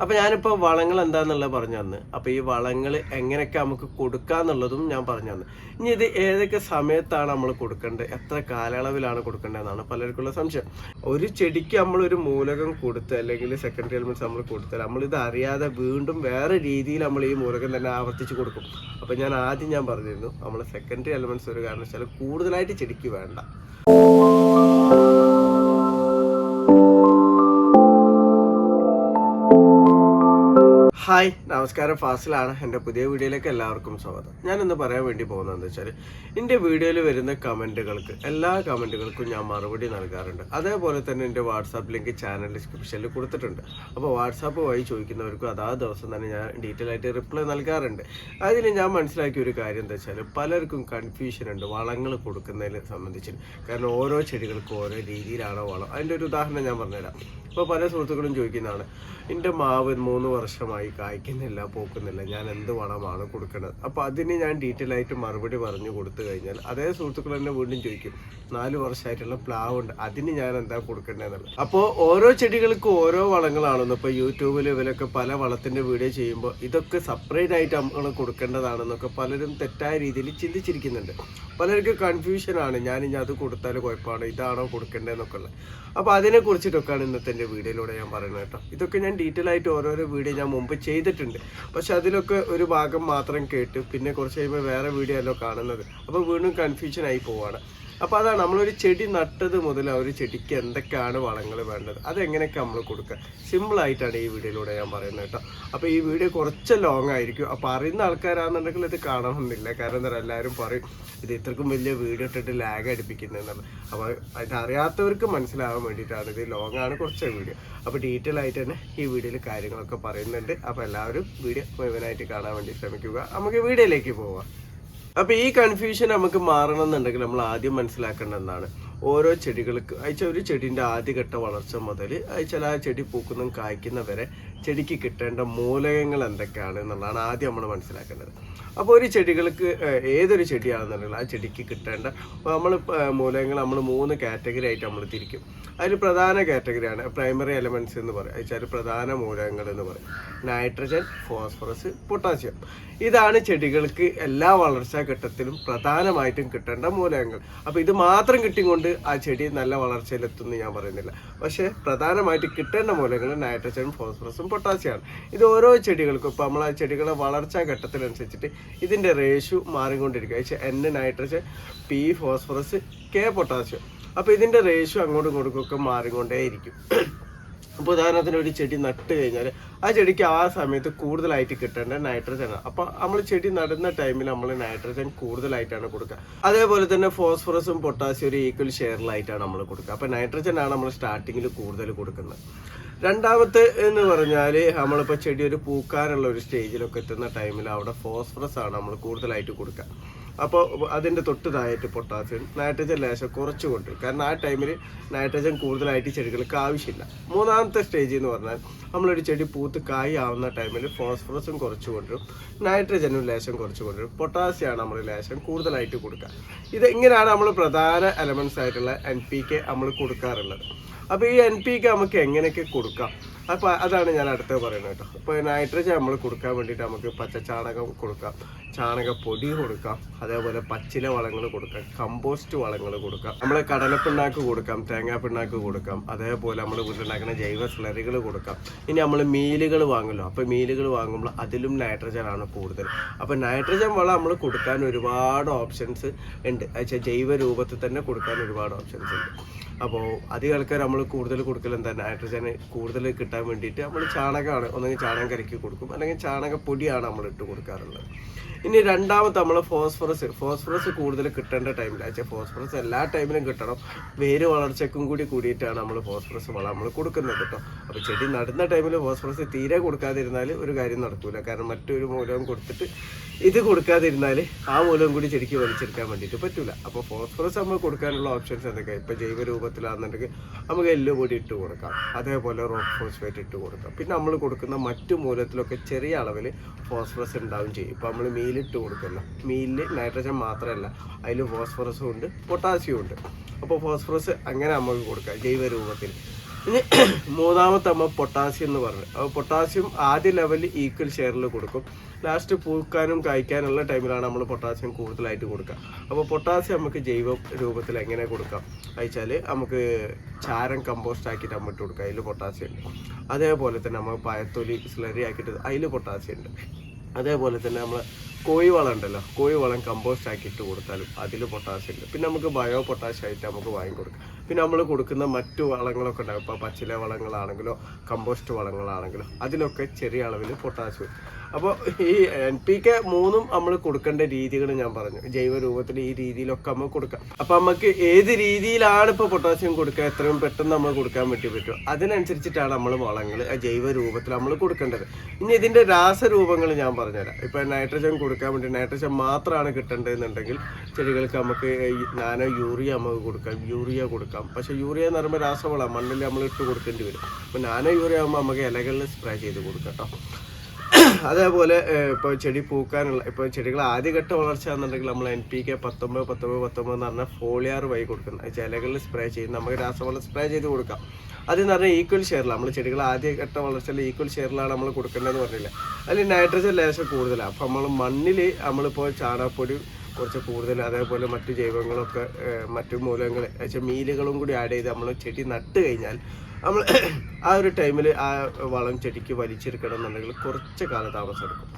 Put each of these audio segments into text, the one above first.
അപ്പോൾ ഞാനിപ്പോൾ വളങ്ങൾ എന്താണെന്നുള്ളത് പറഞ്ഞു തന്നു. അപ്പോൾ ഈ വളങ്ങൾ എങ്ങനെയൊക്കെ നമുക്ക് കൊടുക്കാന്നുള്ളതും ഞാൻ പറഞ്ഞു തന്നു. ഇനി ഇത് ഏതൊക്കെ സമയത്താണ് നമ്മൾ കൊടുക്കേണ്ടത്, എത്ര കാലയളവിലാണ് കൊടുക്കേണ്ടതെന്നാണ് പലർക്കുള്ള സംശയം. ഒരു ചെടിക്ക് നമ്മളൊരു മൂലകം കൊടുത്ത് അല്ലെങ്കിൽ സെക്കൻഡറി എലിമെന്റ്സ് നമ്മൾ കൊടുത്താൽ നമ്മളിത് അറിയാതെ വീണ്ടും വേറെ രീതിയിൽ നമ്മൾ ഈ മൂലകം തന്നെ ആവർത്തിച്ച് കൊടുക്കും. അപ്പോൾ ആദ്യം ഞാൻ പറഞ്ഞിരുന്നു നമ്മൾ സെക്കൻഡറി എലിമെന്റ്സ് ഒരു കാരണവശാലും കൂടുതലായിട്ട് ചെടിക്ക് വേണ്ട. ഹായ്, നമസ്കാരം. ഫാസിലാണ്. എൻ്റെ പുതിയ വീഡിയോയിലേക്ക് എല്ലാവർക്കും സ്വാഗതം. ഞാനിന്ന് പറയാൻ വേണ്ടി പോകുന്നതെന്ന് വെച്ചാൽ എൻ്റെ വീഡിയോയിൽ വരുന്ന കമൻറ്റുകൾക്ക്, എല്ലാ കമൻറ്റുകൾക്കും ഞാൻ മറുപടി നൽകാറുണ്ട്. അതേപോലെ തന്നെ എൻ്റെ വാട്സാപ്പ് ലിങ്ക് ചാനൽ ഡിസ്ക്രിപ്ഷനിൽ കൊടുത്തിട്ടുണ്ട്. അപ്പോൾ വാട്സാപ്പ് വഴി ചോദിക്കുന്നവർക്കും അതാ ദിവസം തന്നെ ഞാൻ ഡീറ്റെയിൽ ആയിട്ട് റിപ്ലൈ നൽകാറുണ്ട്. അതിൽ ഞാൻ മനസ്സിലാക്കിയ ഒരു കാര്യം എന്താ വെച്ചാൽ പലർക്കും കൺഫ്യൂഷൻ ഉണ്ട് വളങ്ങൾ കൊടുക്കുന്നതിനെ സംബന്ധിച്ച്. കാരണം ഓരോ ചെടികൾക്കും ഓരോ രീതിയിലാണോ വളം. അതിൻ്റെ ഒരു ഉദാഹരണം ഞാൻ പറഞ്ഞുതരാം. ഇപ്പോൾ പല സുഹൃത്തുക്കളും ചോദിക്കുന്നതാണ്, എൻ്റെ മാവ് 3 വർഷമായി കായ്ക്കുന്നില്ല, പോക്കുന്നില്ല, ഞാൻ എന്ത് വളമാണ് കൊടുക്കേണ്ടത്? അപ്പോൾ അതിന് ഞാൻ ഡീറ്റെയിൽ ആയിട്ട് മറുപടി പറഞ്ഞു കൊടുത്തു കഴിഞ്ഞാൽ അതേ സുഹൃത്തുക്കൾ തന്നെ വീണ്ടും ചോദിക്കും, 4 വർഷമായിട്ടുള്ള പ്ലാവുണ്ട്, അതിന് ഞാൻ എന്താ കൊടുക്കേണ്ടതെന്നുള്ളത്. അപ്പോൾ ഓരോ ചെടികൾക്കും ഓരോ വളങ്ങളാണെന്ന് ഇപ്പോൾ യൂട്യൂബിൽ ഇവരൊക്കെ പല വളത്തിൻ്റെ വീഡിയോ ചെയ്യുമ്പോൾ ഇതൊക്കെ സെപ്പറേറ്റ് ആയിട്ട് നമ്മൾ കൊടുക്കേണ്ടതാണെന്നൊക്കെ പലരും തെറ്റായ രീതിയിൽ ചിന്തിച്ചിരിക്കുന്നുണ്ട്. പലർക്കും കൺഫ്യൂഷനാണ്, ഞാനിനി അത് കൊടുത്താൽ കുഴപ്പമാണ്, ഇതാണോ കൊടുക്കേണ്ടതെന്നൊക്കെ ഉള്ളത്. അപ്പോൾ അതിനെക്കുറിച്ചിട്ടൊക്കെയാണ് ഇന്നത്തെ എൻ്റെ വീഡിയോയിലൂടെ ഞാൻ പറയുന്നത് കേട്ടോ. ഇതൊക്കെ ഞാൻ ഡീറ്റെയിൽ ആയിട്ട് ഓരോരോ വീഡിയോ ഞാൻ മുമ്പ് ചെയ്തിട്ടുണ്ട്. പക്ഷെ അതിലൊക്കെ ഒരു ഭാഗം മാത്രം കേട്ട് പിന്നെ കുറച്ച് കഴിയുമ്പോൾ വേറെ വീഡിയോ അല്ലോ കാണുന്നത്. അപ്പോൾ വീണ്ടും കൺഫ്യൂഷൻ ആയി പോവാണ്. അപ്പോൾ അതാണ് നമ്മളൊരു ചെടി നട്ടത് മുതൽ ആ ഒരു ചെടിക്ക് എന്തൊക്കെയാണ് വളങ്ങൾ വേണ്ടത്, അതെങ്ങനെയൊക്കെ നമ്മൾ കൊടുക്കുക, സിമ്പിളായിട്ടാണ് ഈ വീഡിയോയിലൂടെ ഞാൻ പറയുന്നത് കേട്ടോ. അപ്പോൾ ഈ വീഡിയോ കുറച്ച് ലോങ് ആയിരിക്കും. അപ്പോൾ അറിയുന്ന ആൾക്കാരാണെന്നുണ്ടെങ്കിൽ ഇത് കാണണമെന്നില്ല. കാരണം എന്താ പറയുക, എല്ലാവരും പറയും ഇത് ഇത്രക്കും വലിയ വീഡിയോ ഇട്ടിട്ട് ലാഗ് അടിപ്പിക്കുന്നതെന്നുള്ളത്. അപ്പോൾ ഇത് അറിയാത്തവർക്ക് മനസ്സിലാവാൻ വേണ്ടിയിട്ടാണ് ഇത് ലോങ് ആണ് കുറച്ച് വീഡിയോ. അപ്പോൾ ഡീറ്റെയിൽ ആയിട്ട് തന്നെ ഈ വീഡിയോയിൽ കാര്യങ്ങളൊക്കെ പറയുന്നുണ്ട്. അപ്പോൾ എല്ലാവരും വീഡിയോ മുഴുവനായിട്ട് കാണാൻ വേണ്ടി ശ്രമിക്കുക. നമുക്ക് വീഡിയോയിലേക്ക് പോവാം. അപ്പോൾ ഈ കൺഫ്യൂഷൻ നമുക്ക് മാറണം എന്നുണ്ടെങ്കിൽ നമ്മൾ ആദ്യം മനസ്സിലാക്കേണ്ട എന്താണ്, ഓരോ ചെടികൾക്ക് ഒരു ചെടീൻ്റെ ആദ്യഘട്ട വളർച്ച മുതൽ ആ ചെടി പൂക്കുന്നതും കായ്ക്കുന്ന വരെ ചെടിക്ക് കിട്ടേണ്ട മൂലകങ്ങൾ എന്തൊക്കെയാണ് എന്നുള്ളതാണ് ആദ്യം നമ്മൾ മനസ്സിലാക്കേണ്ടത്. അപ്പോൾ ഒരു ചെടികൾക്ക് ഏതൊരു ചെടിയാണെന്നുണ്ടെങ്കിൽ ആ ചെടിക്ക് കിട്ടേണ്ട നമ്മൾ മൂലകങ്ങൾ നമ്മൾ 3 കാറ്റഗറി ആയിട്ട് നമ്മൾ തിരിക്കും. അതിൽ പ്രധാന കാറ്റഗറിയാണ് പ്രൈമറി എലമെൻറ്റ്സ് എന്ന് പറയും. വെച്ചാൽ പ്രധാന മൂലകങ്ങൾ എന്ന് പറയും നൈട്രജൻ, ഫോസ്ഫറസ്, പൊട്ടാസ്യം. ഇതാണ് ചെടികൾക്ക് എല്ലാ വളർച്ചാ ഘട്ടത്തിലും പ്രധാനമായിട്ടും കിട്ടേണ്ട മൂലകങ്ങൾ. അപ്പോൾ ഇത് മാത്രം കിട്ടിക്കൊണ്ട് ആ ചെടി നല്ല വളർച്ചയിലെത്തുമെന്ന് ഞാൻ പറയുന്നില്ല. പക്ഷേ പ്രധാനമായിട്ട് കിട്ടേണ്ട മൂലകങ്ങൾ നൈട്രജൻ, ഫോസ്ഫറസും പൊട്ടാസ്യമാണ്. ഇത് ഓരോ ചെടികൾക്കും ഇപ്പോൾ നമ്മൾ ആ ചെടികളുടെ വളർച്ചാ ഘട്ടത്തിനനുസരിച്ചിട്ട് ഇതിൻ്റെ റേഷ്യോ മാറിക്കൊണ്ടിരിക്കുക. N nitrogen, P phosphorus, K potassium. അപ്പോൾ ഇതിൻ്റെ റേഷ്യോ അങ്ങോട്ടും ഇങ്ങോട്ടുമൊക്കെ മാറിക്കൊണ്ടേയിരിക്കും. അപ്പോൾ ഉദാഹരണത്തിന് ഒരു ചെടി നട്ട് കഴിഞ്ഞാൽ ആ ചെടിക്ക് ആ സമയത്ത് കൂടുതലായിട്ട് കിട്ടേണ്ട നൈട്രജനാണ്. അപ്പോൾ നമ്മൾ ചെടി നടുന്ന ടൈമിൽ നമ്മൾ നൈട്രജൻ കൂടുതലായിട്ടാണ് കൊടുക്കുക. അതേപോലെ തന്നെ ഫോസ്ഫറസും പൊട്ടാസ്യം ഒരു ഈക്വൽ ഷെയറിലായിട്ടാണ് നമ്മൾ കൊടുക്കുക. അപ്പോൾ നൈട്രജനാണ് നമ്മൾ സ്റ്റാർട്ടിങ്ങിൽ കൂടുതൽ കൊടുക്കുന്നത്. രണ്ടാമത്തെ എന്ന് പറഞ്ഞാൽ നമ്മളിപ്പോൾ ചെടി ഒരു പൂക്കാനുള്ള ഒരു സ്റ്റേജിലൊക്കെ എത്തുന്ന ടൈമിൽ അവിടെ ഫോസ്ഫറസ് ആണ് നമ്മൾ കൂടുതലായിട്ട് കൊടുക്കുക. അപ്പോൾ അതിൻ്റെ തൊട്ട് താഴെയായിട്ട് പൊട്ടാസ്യം, നൈട്രജൻ ലേശം കുറച്ച് കൊണ്ടുവരും. കാരണം ആ ടൈമിൽ നൈട്രജൻ കൂടുതലായിട്ട് ചെടികൾക്ക് ആവശ്യമില്ല. മൂന്നാമത്തെ സ്റ്റേജ് എന്ന് പറഞ്ഞാൽ നമ്മളൊരു ചെടി പൂത്ത് കായ് ആവുന്ന ടൈമിൽ ഫോസ്ഫറസും കുറച്ച് കൊണ്ടുവരും, നൈട്രജനും ലേശം കുറച്ച് കൊണ്ടുവരും, പൊട്ടാസ്യമാണ് നമ്മൾ ലേശം കൂടുതലായിട്ട് കൊടുക്കുക. ഇങ്ങനെയാണ് നമ്മൾ പ്രധാന എലമെൻറ്റ്സ് ആയിട്ടുള്ള NPK നമ്മൾ കൊടുക്കാറുള്ളത്. അപ്പോൾ ഈ NPK നമുക്ക് എങ്ങനെയൊക്കെ കൊടുക്കാം, അപ്പോൾ അതാണ് ഞാൻ അടുത്ത് പറയുന്നത് കേട്ടോ. ഇപ്പോൾ നൈട്രജൻ നമ്മൾ കൊടുക്കാൻ വേണ്ടിയിട്ട് നമുക്ക് പച്ചച്ചാണകം കൊടുക്കാം, ചാണകപ്പൊടി കൊടുക്കാം, അതേപോലെ പച്ചില വളങ്ങൾ കൊടുക്കാം, കമ്പോസ്റ്റ് വളങ്ങൾ കൊടുക്കാം, നമ്മളെ കടലപ്പിണ്ണാക്ക് കൊടുക്കാം, തേങ്ങാപ്പിണ്ണാക്ക് കൊടുക്കാം, അതേപോലെ നമ്മൾ വീട്ടിലുണ്ടാക്കുന്ന ജൈവ സ്ലറികൾ കൊടുക്കാം. ഇനി നമ്മൾ മീലുകൾ വാങ്ങുമല്ലോ, അപ്പോൾ മീലുകൾ വാങ്ങുമ്പോൾ അതിലും നൈട്രജനാണ് കൂടുതൽ. അപ്പോൾ നൈട്രജൻ വളം നമ്മൾ കൊടുക്കാൻ ഒരുപാട് ഓപ്ഷൻസ് ഉണ്ട്. ജൈവ രൂപത്തിൽ തന്നെ കൊടുക്കാൻ ഒരുപാട് ഓപ്ഷൻസ് ഉണ്ട്. അപ്പോൾ അധികം ആൾക്കാർ നമ്മൾ കൂടുതൽ കൊടുക്കൽ എന്താ, നൈട്രജന് കൂടുതൽ കിട്ടാൻ വേണ്ടിയിട്ട് നമ്മൾ ചാണകമാണ്, ഒന്നെങ്കിൽ ചാണകം കലക്കി കൊടുക്കും, അല്ലെങ്കിൽ ചാണകപ്പൊടിയാണ് നമ്മൾ ഇട്ട് കൊടുക്കാറുള്ളത്. ഇനി രണ്ടാമത്തെ നമ്മൾ ഫോസ്ഫറസ് കൂടുതൽ കിട്ടേണ്ട ടൈമിൽ, ഫോസ്ഫറസ് എല്ലാ ടൈമിലും കിട്ടണം, വേര് വളർച്ചയ്ക്കും കൂടിയിട്ടാണ് നമ്മൾ ഫോസ്ഫറസ് വളം നമ്മൾ കൊടുക്കുന്നത് കേട്ടോ. അപ്പോൾ ചെടി നടുന്ന ടൈമിൽ ഫോസ്ഫറസ് തീരെ കൊടുക്കാതിരുന്നാൽ ഒരു കാര്യം നടക്കില്ല. കാരണം മറ്റൊരു മൂലകം കൊടുത്തിട്ട് ഇത് കൊടുക്കാതിരുന്നാൽ ആ മൂലകം കൂടി ചെടിക്ക് വലിച്ചെടുക്കാൻ വേണ്ടിയിട്ട് പറ്റില്ല. അപ്പോൾ ഫോസ്ഫറസ് നമ്മൾ കൊടുക്കാനുള്ള ഓപ്ഷൻസ് എന്തൊക്കെയാണ്, ഇപ്പോൾ ജൈവ രൂപത്തിലാണെന്നുണ്ടെങ്കിൽ നമുക്ക് എല്ലുപൊടി ഇട്ട് കൊടുക്കാം, അതേപോലെ റോക്ക് ഫോസ്ഫേറ്റ് ഇട്ട് കൊടുക്കാം. പിന്നെ നമ്മൾ കൊടുക്കുന്ന മറ്റു മൂലത്തിലൊക്കെ ചെറിയ അളവിൽ ഫോസ്ഫറസ് ഉണ്ടാവും ചെയ്യും. ഇപ്പോൾ നമ്മൾ മീലിട്ട് കൊടുക്കല്ലോ, മീലിൽ നൈട്രജൻ മാത്രമല്ല അതിൽ ഫോസ്ഫറസും ഉണ്ട്, പൊട്ടാസ്യവും ഉണ്ട്. അപ്പോൾ ഫോസ്ഫറസ് അങ്ങനെ നമുക്ക് കൊടുക്കാം ജൈവ രൂപത്തിൽ. ഇനി മൂന്നാമത്തെ നമ്മൾ പൊട്ടാസ്യം എന്ന് പറഞ്ഞു. അപ്പോൾ പൊട്ടാസ്യം ആദ്യ ലെവലിൽ ഈക്വൽ ഷെയറിൽ കൊടുക്കും. ലാസ്റ്റ് പൂക്കാനും കായ്ക്കാനുള്ള ടൈമിലാണ് നമ്മൾ പൊട്ടാസ്യം കൂടുതലായിട്ട് കൊടുക്കുക. അപ്പോൾ പൊട്ടാസ്യം നമുക്ക് ജൈവ രൂപത്തിൽ എങ്ങനെ കൊടുക്കാം അയച്ചാൽ നമുക്ക് ചാരം കമ്പോസ്റ്റ് ആക്കിയിട്ട് നമ്മൾ ഇട്ട് കൊടുക്കുക, അതിൽ പൊട്ടാസ്യം ഉണ്ട്. അതേപോലെ തന്നെ നമ്മൾ പഴത്തൊലി സ്ലറി ആക്കിയിട്ട് അതിൽ പൊട്ടാസ്യം ഉണ്ട്. അതേപോലെ തന്നെ നമ്മൾ കോഴിവളം ഉണ്ടല്ലോ, കോഴിവളം കമ്പോസ്റ്റ് ആക്കിയിട്ട് കൊടുത്താലും അതിൽ പൊട്ടാസ്യം ഉണ്ട്. പിന്നെ നമുക്ക് ബയോ പൊട്ടാസ്യം ആയിട്ട് നമുക്ക് വാങ്ങിക്കൊടുക്കാം. പിന്നെ നമ്മൾ കൊടുക്കുന്ന മറ്റു വളങ്ങളൊക്കെ ഉണ്ടാകും, ഇപ്പോൾ പച്ചില വളങ്ങളാണെങ്കിലോ കമ്പോസ്റ്റ് വളങ്ങളാണെങ്കിലോ അതിലൊക്കെ ചെറിയ അളവിൽ പൊട്ടാസ്യം. അപ്പോൾ ഈ NPK 3 നമ്മൾ കൊടുക്കേണ്ട രീതികൾ ഞാൻ പറഞ്ഞു, ജൈവ രൂപത്തിൽ ഈ രീതിയിലൊക്കെ നമ്മൾ കൊടുക്കാം. അപ്പം നമുക്ക് ഏത് രീതിയിലാണ് ഇപ്പോൾ പൊട്ടാസ്യം കൊടുക്കുക, എത്രയും പെട്ടെന്ന് നമ്മൾ കൊടുക്കാൻ പറ്റും, അതിനനുസരിച്ചിട്ടാണ് നമ്മൾ വളങ്ങൾ ജൈവ രൂപത്തിൽ നമ്മൾ കൊടുക്കേണ്ടത്. ഇനി ഇതിൻ്റെ രാസരൂപങ്ങൾ ഞാൻ പറഞ്ഞുതരാം. ഇപ്പോൾ നൈട്രജൻ കൊടുക്കാൻ വേണ്ടി നൈട്രജൻ മാത്രമാണ് കിട്ടേണ്ടതെന്നുണ്ടെങ്കിൽ ചെടികൾക്ക് നമുക്ക് നാനോ യൂറിയ നമുക്ക് കൊടുക്കാം, യൂറിയ കൊടുക്കാം. പക്ഷേ യൂറിയ എന്ന് പറയുമ്പോൾ രാസവളം മണ്ണിൽ നമ്മൾ ഇട്ട് കൊടുക്കേണ്ടി വരും. അപ്പോൾ നാനോ യൂറിയ ആകുമ്പോൾ നമുക്ക് ഇലകളിൽ സ്പ്രേ ചെയ്ത് കൊടുക്കാം കേട്ടോ. അതേപോലെ ഇപ്പോൾ ചെടി പൂക്കാനുള്ള, ഇപ്പോൾ ചെടികൾ ആദ്യഘട്ട വളർച്ച എന്നുണ്ടെങ്കിൽ നമ്മൾ NPK 19 എന്ന് പറഞ്ഞാൽ ഫോളിയാർ വഴി കൊടുക്കുന്നത്, ഇലകളിൽ സ്പ്രേ ചെയ്ത് നമുക്ക് രാസവളം സ്പ്രേ ചെയ്ത് കൊടുക്കാം. അതെന്ന് പറഞ്ഞാൽ ഈക്വൽ ഷെയറിലാണ് നമ്മൾ ചെടികൾ ആദ്യഘട്ട വളർച്ചയിൽ ഈക്വൽ ഷെയറിലാണ് നമ്മൾ കൊടുക്കേണ്ടതെന്ന് പറഞ്ഞില്ല. അതിൽ നൈട്രജൻ ലേശം കൂടുതലാണ്. അപ്പോൾ നമ്മൾ മണ്ണിൽ നമ്മളിപ്പോൾ ചാണകപ്പൊടി കുറച്ച് കൂടുതൽ, അതേപോലെ മറ്റു ജൈവങ്ങളൊക്കെ മറ്റു മൂലകങ്ങൾ മീലുകളും കൂടി ആഡ് ചെയ്ത് നമ്മൾ ചെടി നട്ട് കഴിഞ്ഞാൽ നമ്മൾ ആ ഒരു ടൈമിൽ ആ വളം ചെടിക്ക് വലിച്ചെടുക്കണം എന്നുണ്ടെങ്കിൽ കുറച്ച് കാലതാമസം എടുക്കും.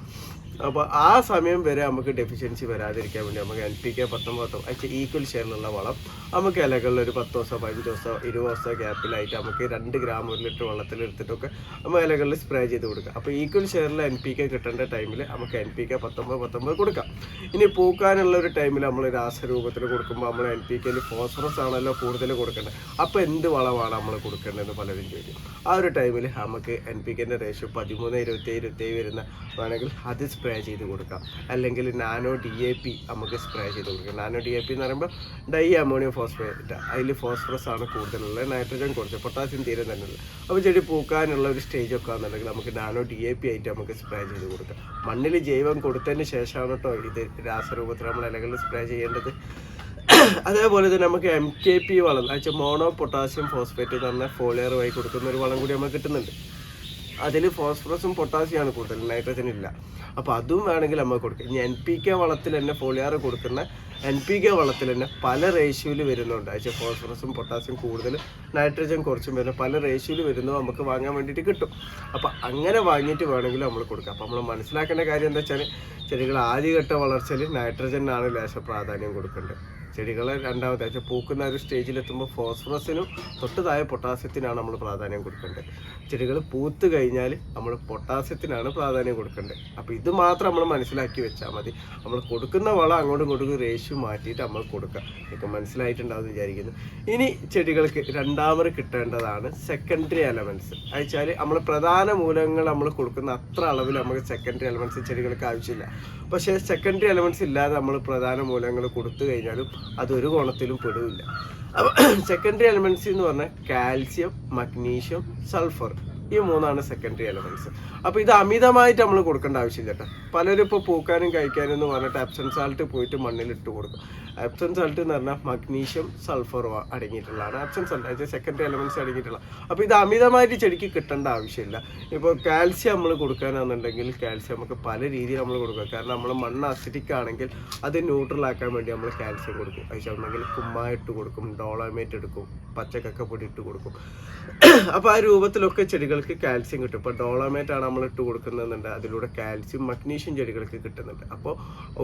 അപ്പോൾ ആ സമയം വരെ നമുക്ക് ഡെഫിഷ്യൻസി വരാതിരിക്കാൻ വേണ്ടി നമുക്ക് NPK 19 ഈക്വൽ ഷെയറിലുള്ള വളം നമുക്ക് ഇലകളിൽ ഒരു 10 ദിവസം 15 ദിവസം 20 ദിവസം ഗ്യാപ്പിലായിട്ട് നമുക്ക് 2 ഗ്രാം 1 ലിറ്റർ വെള്ളത്തിലെടുത്തിട്ടൊക്കെ നമ്മൾ ഇലകളിൽ സ്പ്രേ ചെയ്ത് കൊടുക്കുക. അപ്പോൾ ഈക്വൽ ഷെയറിൽ NPK കിട്ടേണ്ട ടൈമിൽ നമുക്ക് NPK 19 കൊടുക്കാം. ഇനി പൂക്കാനുള്ള ഒരു ടൈമിൽ നമ്മൾ രാസരൂപത്തിൽ കൊടുക്കുമ്പോൾ നമ്മൾ NPKയിൽ ഫോസ്ഫറസ് ആണല്ലോ കൂടുതൽ കൊടുക്കേണ്ടത്. അപ്പോൾ എന്ത് വളമാണ് നമ്മൾ കൊടുക്കേണ്ടതെന്ന് പലരും ചോദിക്കും. ആ ഒരു ടൈമിൽ നമുക്ക് NPKൻ്റെ റേഷ്യോ 13-27 വരുന്ന വേണമെങ്കിൽ അത് സ്പ്രേ ചെയ്ത് കൊടുക്കാം. അല്ലെങ്കിൽ നാനോ DAP നമുക്ക് സ്പ്രേ ചെയ്ത് കൊടുക്കാം. നാനോ DAP എന്ന് പറയുമ്പോൾ ഡൈ അമോണിയം ഫോസ്ഫേറ്റ്, അതിൽ ഫോസ്ഫറസ് ആണ് കൂടുതലുള്ളത്, നൈട്രജൻ കുറച്ച്, പൊട്ടാസ്യം തീരെ തന്നെ ഉള്ളത്. അപ്പോൾ ചെടി പൂക്കാനുള്ള ഒരു സ്റ്റേജൊക്കെ ആണെന്നുണ്ടെങ്കിൽ നമുക്ക് നാനോ DAP ആയിട്ട് നമുക്ക് സ്പ്രേ ചെയ്ത് കൊടുക്കാം. മണ്ണിൽ ജൈവം കൊടുത്തതിന് ശേഷമാണ് കേട്ടോ ഇത് രാസരൂപത്തിൽ നമ്മൾ ഇലകളിൽ സ്പ്രേ ചെയ്യേണ്ടത്. അതേപോലെ തന്നെ നമുക്ക് MKP വളം മോണോ പൊട്ടാസ്യം ഫോസ്ഫേറ്റ് എന്ന് പറഞ്ഞാൽ ഫോളിയർ വഴി കൊടുക്കുന്ന ഒരു വളം കൂടി നമുക്ക് കിട്ടുന്നുണ്ട്. അതിൽ ഫോസ്ഫറസും പൊട്ടാസ്യമാണ് കൂടുതൽ, നൈട്രജൻ ഇല്ല. അപ്പോൾ അതും വേണമെങ്കിൽ നമുക്ക് കൊടുക്കാം. ഇനി NPK വളത്തിൽ തന്നെ ഫോളിയാർ കൊടുക്കുന്ന NPK വളത്തിൽ തന്നെ പല റേഷ്യോയിൽ വരുന്നുണ്ട്. ഫോസ്ഫറസും പൊട്ടാസ്യം കൂടുതൽ നൈട്രജൻ കുറച്ചും വരുന്ന പല റേഷ്യോയിൽ വരുന്നത് നമുക്ക് വാങ്ങാൻ വേണ്ടിയിട്ട് കിട്ടും. അപ്പോൾ അങ്ങനെ വാങ്ങിയിട്ട് വേണമെങ്കിൽ നമ്മൾ കൊടുക്കാം. അപ്പോൾ നമ്മൾ മനസ്സിലാക്കേണ്ട കാര്യം എന്താ വെച്ചാൽ ചെടികൾ ആദ്യഘട്ട വളർച്ചയിൽ നൈട്രജനാണ് ലേശ പ്രാധാന്യം കൊടുക്കേണ്ടത്. ചെടികളെ രണ്ടാമത്തെ പൂക്കുന്ന ഒരു സ്റ്റേജിലെത്തുമ്പോൾ ഫോസ്ഫറസിനും തൊട്ടതായ പൊട്ടാസ്യത്തിനാണ് നമ്മൾ പ്രാധാന്യം കൊടുക്കേണ്ടത്. ചെടികൾ പൂത്ത് കഴിഞ്ഞാൽ നമ്മൾ പൊട്ടാസ്യത്തിനാണ് പ്രാധാന്യം കൊടുക്കേണ്ടത്. അപ്പോൾ ഇത് മാത്രം നമ്മൾ മനസ്സിലാക്കി വെച്ചാൽ മതി. നമ്മൾ കൊടുക്കുന്ന വളം അങ്ങോട്ടും ഇങ്ങോട്ടും റേഷ്യോ മാറ്റിയിട്ട് നമ്മൾ കൊടുക്കുക. ഇതൊക്കെ മനസ്സിലായിട്ടുണ്ടാവും വിചാരിക്കുന്നു. ഇനി ചെടികൾക്ക് രണ്ടാമത് കിട്ടേണ്ടതാണ് സെക്കൻഡറി എലമെൻറ്റ്സ്. അയച്ചാൽ നമ്മൾ പ്രധാന മൂലകങ്ങൾ നമ്മൾ കൊടുക്കുന്ന അത്ര അളവിൽ നമുക്ക് സെക്കൻഡറി എലമെൻറ്റ്സ് ചെടികൾക്ക് ആവശ്യമില്ല. പക്ഷേ സെക്കൻഡറി എലമെൻറ്റ്സ് ഇല്ലാതെ നമ്മൾ പ്രധാന മൂലകങ്ങൾ കൊടുത്തു കഴിഞ്ഞാലും അതൊരു കോണത്തിലും പെടില്ല. അപ്പോൾ സെക്കൻഡറി എലമെൻറ്റ്സ് എന്ന് പറഞ്ഞാൽ കാൽസ്യം, മഗ്നീഷ്യം, സൾഫർ, ഈ 3 സെക്കൻഡറി എലമെൻറ്റ്സ്. അപ്പോൾ ഇത് അമിതമായിട്ട് നമ്മൾ കൊടുക്കേണ്ട ആവശ്യമില്ല കേട്ടോ. പലരും ഇപ്പോൾ പൂക്കാനും കഴിക്കാനും എന്ന് പറഞ്ഞിട്ട് എപ്സം സാൾട്ട് പോയിട്ട് മണ്ണിലിട്ട് കൊടുക്കും. എപ്സം സാൾട്ട് എന്ന് പറഞ്ഞാൽ മഗ്നീഷ്യം, സൾഫർ അടങ്ങിയിട്ടുള്ളതാണ്. എപ്സം സാൾട്ട് അതായത് സെക്കൻഡറി എലമെൻറ്റ്സ് അടങ്ങിയിട്ടുള്ള. അപ്പോൾ ഇത് അമിതമായിട്ട് ചെടിക്ക് കിട്ടേണ്ട ആവശ്യമില്ല. ഇപ്പോൾ കാൽസ്യം നമ്മൾ കൊടുക്കാനാണെന്നുണ്ടെങ്കിൽ കാൽസ്യം നമുക്ക് പല രീതിയിൽ നമ്മൾ കൊടുക്കുക. കാരണം നമ്മൾ മണ്ണ് അസിഡിക് ആണെങ്കിൽ അത് ന്യൂട്രൽ ആക്കാൻ വേണ്ടി നമ്മൾ കാൽസ്യം കൊടുക്കും. അയച്ചാണെങ്കിൽ കുമ്മായിട്ട് കൊടുക്കും, ഡോളോമേറ്റ് എടുക്കും, പച്ചക്കക്കപ്പൊടി ഇട്ട് കൊടുക്കും. അപ്പോൾ ആ രൂപത്തിലൊക്കെ ചെടികൾക്ക് കാൽസ്യം കിട്ടും. ഇപ്പോൾ ഡോളോമേറ്റ് ആണ് നമ്മൾ ഇട്ട് കൊടുക്കുന്നതെന്നുണ്ട്, അതിലൂടെ കാൽസ്യം, മഗ്നീഷ്യം ചെടികൾക്ക് കിട്ടുന്നുണ്ട്. അപ്പോൾ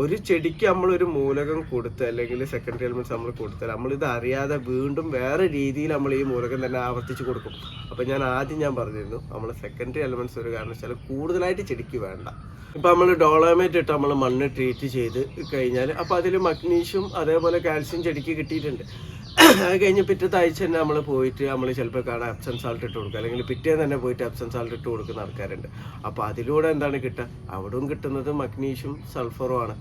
ഒരു ചെടിക്ക് നമ്മളൊരു മൂലകം കൊടുത്ത് അല്ലെങ്കിൽ സെക്കൻഡറി എലമെൻറ്റ്സ് നമ്മൾ കൊടുത്താൽ നമ്മളിത് അറിയാതെ വീണ്ടും വേറെ രീതിയിൽ നമ്മൾ ഈ മൂലകം തന്നെ ആവർത്തിച്ച് കൊടുക്കും. അപ്പോൾ ഞാൻ ആദ്യം പറഞ്ഞിരുന്നു നമ്മൾ സെക്കൻഡറി എലമെൻറ്റ്സ് ഒരു കാരണവശാൽ കൂടുതലായിട്ട് ചെടിക്ക് വേണ്ട. ഇപ്പോൾ നമ്മൾ ഡോളോമേറ്റ് ഇട്ട് നമ്മൾ മണ്ണ് ട്രീറ്റ് ചെയ്ത് കഴിഞ്ഞാൽ അപ്പോൾ അതിൽ മഗ്നീഷ്യം അതേപോലെ കാൽസ്യം ചെടിക്ക് കിട്ടിയിട്ടുണ്ട്. അത് കഴിഞ്ഞ് പിറ്റത്തെ ആഴ്ച തന്നെ നമ്മൾ പോയിട്ട് നമ്മൾ ചിലപ്പോൾ കാണാൻ എപ്സം സാൾട്ട് ഇട്ട് കൊടുക്കുക, അല്ലെങ്കിൽ പിറ്റേന്ന് തന്നെ പോയിട്ട് എപ്സം സാൾട്ട് ഇട്ട് കൊടുക്കുന്ന ആൾക്കാരുണ്ട്. അപ്പോൾ അതിലൂടെ എന്താണ് കിട്ടുക? അവിടെയും കിട്ടുന്നത് മഗ്നീഷ്യം, സൾഫറും ആണ്.